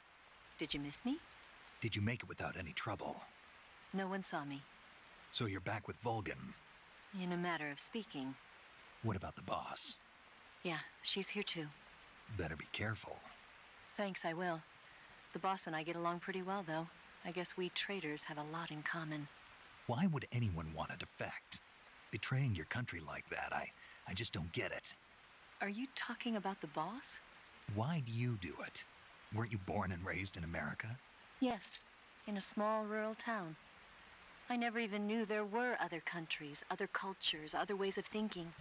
Did you miss me? Did you make it without any trouble? No one saw me. So you're back with Vulcan? In a matter of speaking. What about the boss? Yeah, she's here too. Better be careful. Thanks, I will. The boss and I get along pretty well, though. I guess we traitors have a lot in common. Why would anyone want to defect? Betraying your country like that, I just don't get it. Are you talking about the boss? Why do you do it? Weren't you born and raised in America? Yes, in a small rural town. I never even knew there were other countries, other cultures, other ways of thinking,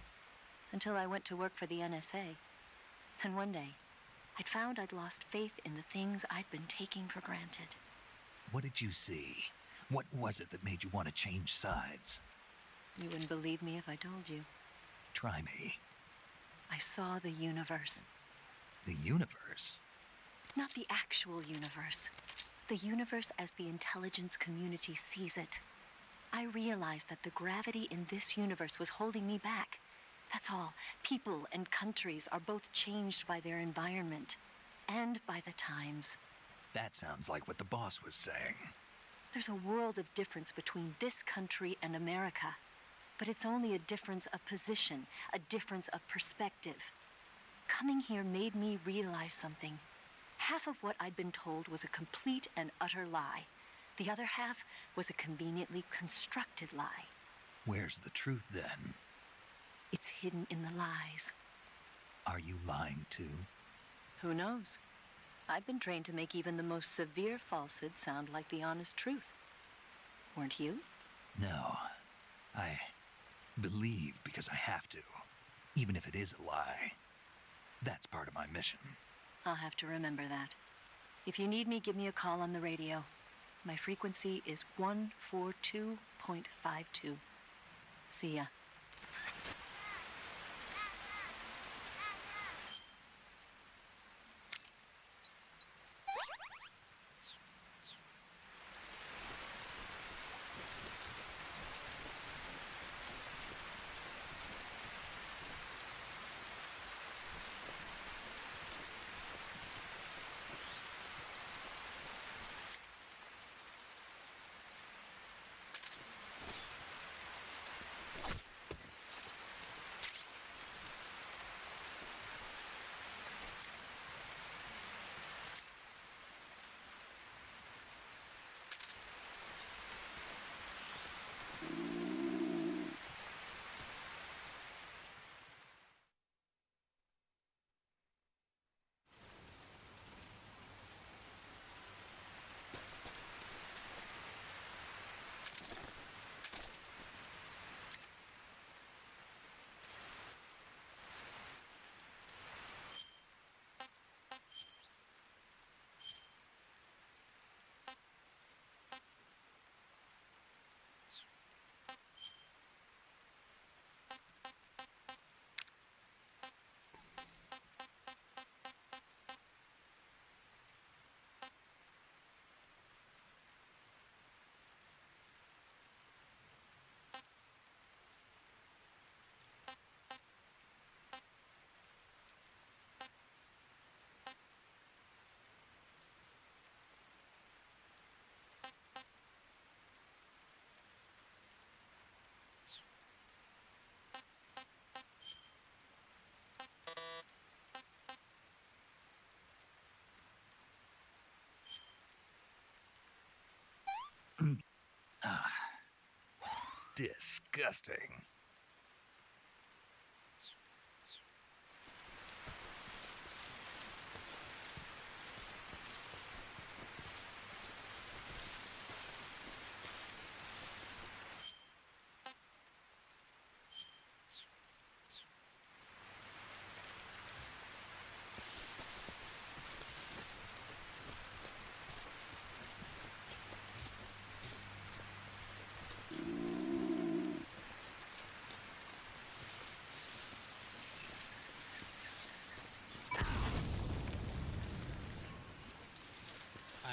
until I went to work for the NSA. Then one day, I'd found I'd lost faith in the things I'd been taking for granted. What did you see? What was it that made you want to change sides? You wouldn't believe me if I told you. Try me. I saw the universe. The universe? Not the actual universe. The universe as the intelligence community sees it. I realized that the gravity in this universe was holding me back. That's all. People and countries are both changed by their environment and by the times. That sounds like what the boss was saying. There's a world of difference between this country and America. But it's only a difference of position, a difference of perspective. Coming here made me realize something. Half of what I'd been told was a complete and utter lie. The other half was a conveniently constructed lie. Where's the truth, then? It's hidden in the lies. Are you lying, too? Who knows? I've been trained to make even the most severe falsehood sound like the honest truth. Weren't you? No. I believe because I have to, even if it is a lie. That's part of my mission. I'll have to remember that. If you need me, give me a call on the radio. My frequency is 142.52. See ya. Disgusting.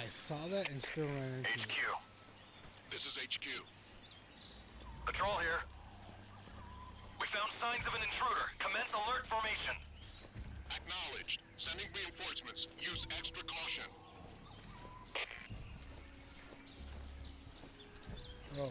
I saw that and still ran into HQ. This is HQ. Patrol here. We found signs of an intruder. Commence alert formation. Acknowledged. Sending reinforcements. Use extra caution. Oh.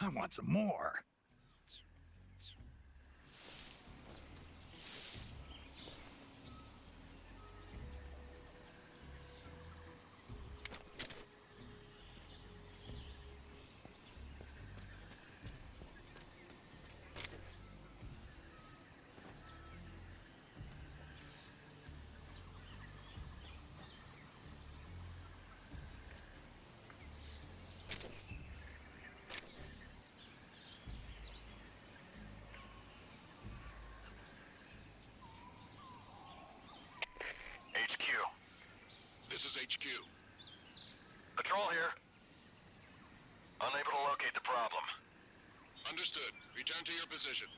I want some more. This is HQ. Patrol here. Unable to locate the problem. Understood. Return to your position.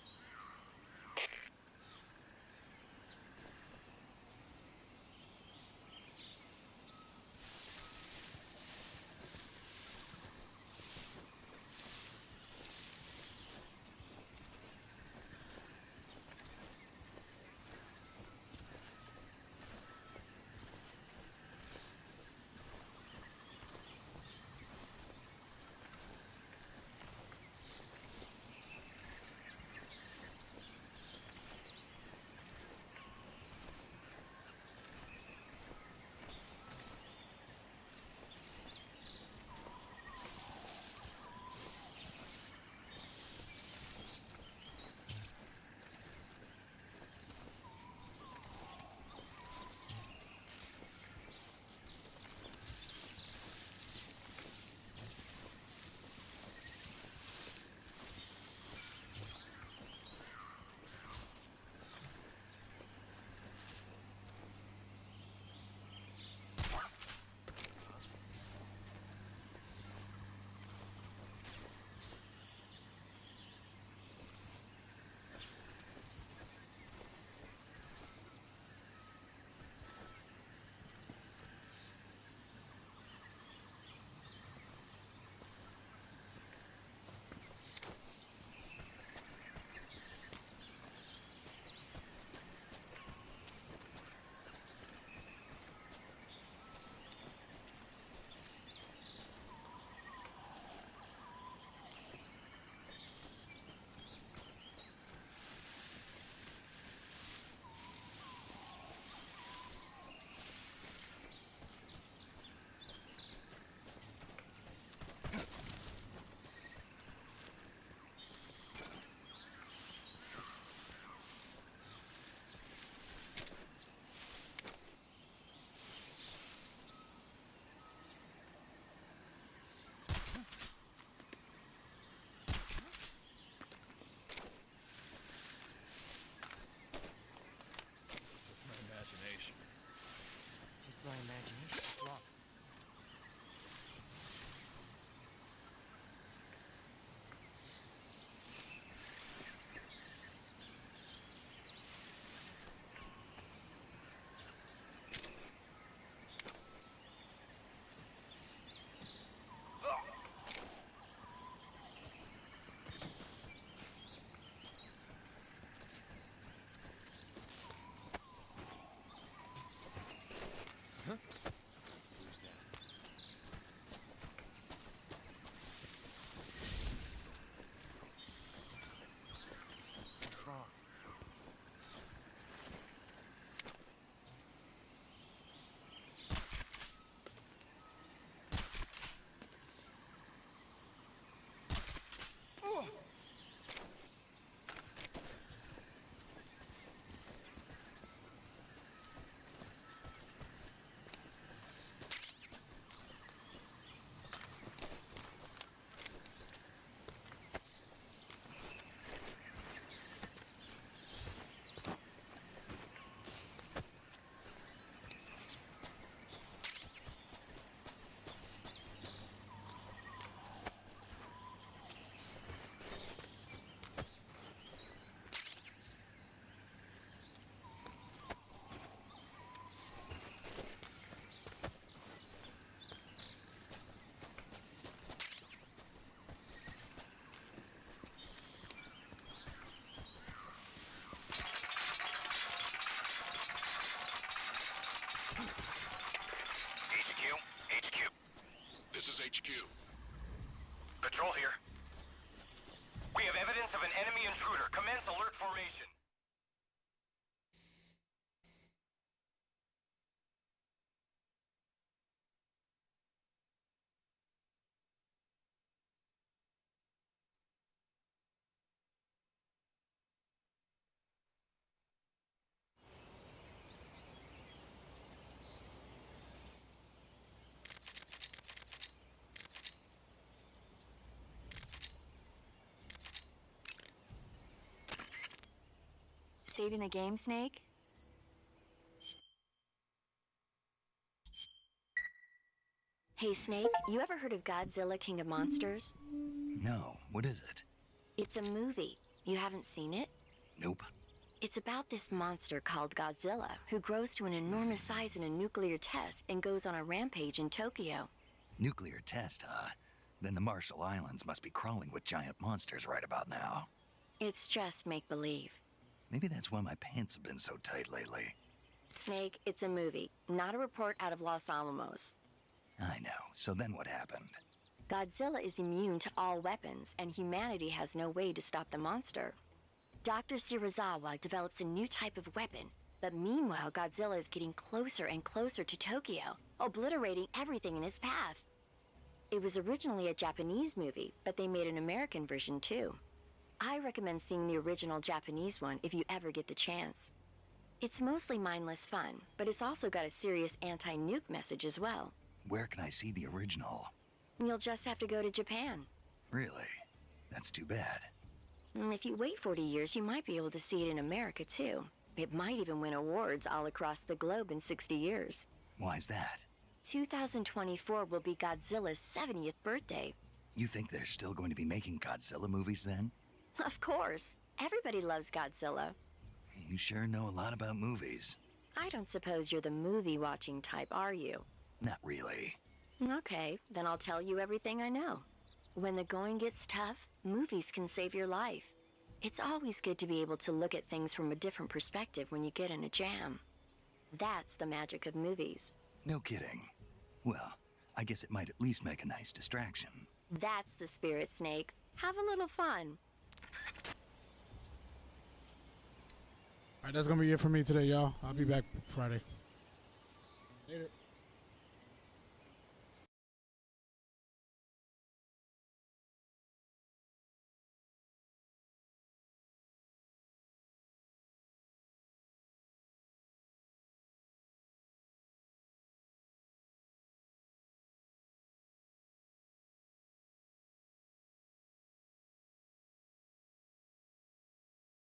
HQ. Patrol here. We have evidence of an enemy intruder. Commence alert formation. Saving the game, Snake? Hey, Snake, you ever heard of Godzilla King of Monsters? No, what is it? It's a movie. You haven't seen it? Nope. It's about this monster called Godzilla, who grows to an enormous size in a nuclear test and goes on a rampage in Tokyo. Nuclear test, huh? Then the Marshall Islands must be crawling with giant monsters right about now. It's just make-believe. Maybe that's why my pants have been so tight lately. Snake, it's a movie, not a report out of Los Alamos. I know. So then what happened? Godzilla is immune to all weapons, and humanity has no way to stop the monster. Dr. Shirazawa develops a new type of weapon, but meanwhile Godzilla is getting closer and closer to Tokyo, obliterating everything in his path. It was originally a Japanese movie, but they made an American version too. I recommend seeing the original Japanese one if you ever get the chance. It's mostly mindless fun, but it's also got a serious anti-nuke message as well. Where can I see the original? You'll just have to go to Japan. Really? That's too bad. If you wait 40 years, you might be able to see it in America too. It might even win awards all across the globe in 60 years. Why's that? 2024 will be Godzilla's 70th birthday. You think they're still going to be making Godzilla movies then? Of course. Everybody loves Godzilla. You sure know a lot about movies. I don't suppose you're the movie-watching type, are you? Not really. Okay, then I'll tell you everything I know. When the going gets tough, movies can save your life. It's always good to be able to look at things from a different perspective when you get in a jam. That's the magic of movies. No kidding. Well, I guess it might at least make a nice distraction. That's the spirit, Snake. Have a little fun. All right, that's going to be it for me today, y'all. I'll be back Friday. Later.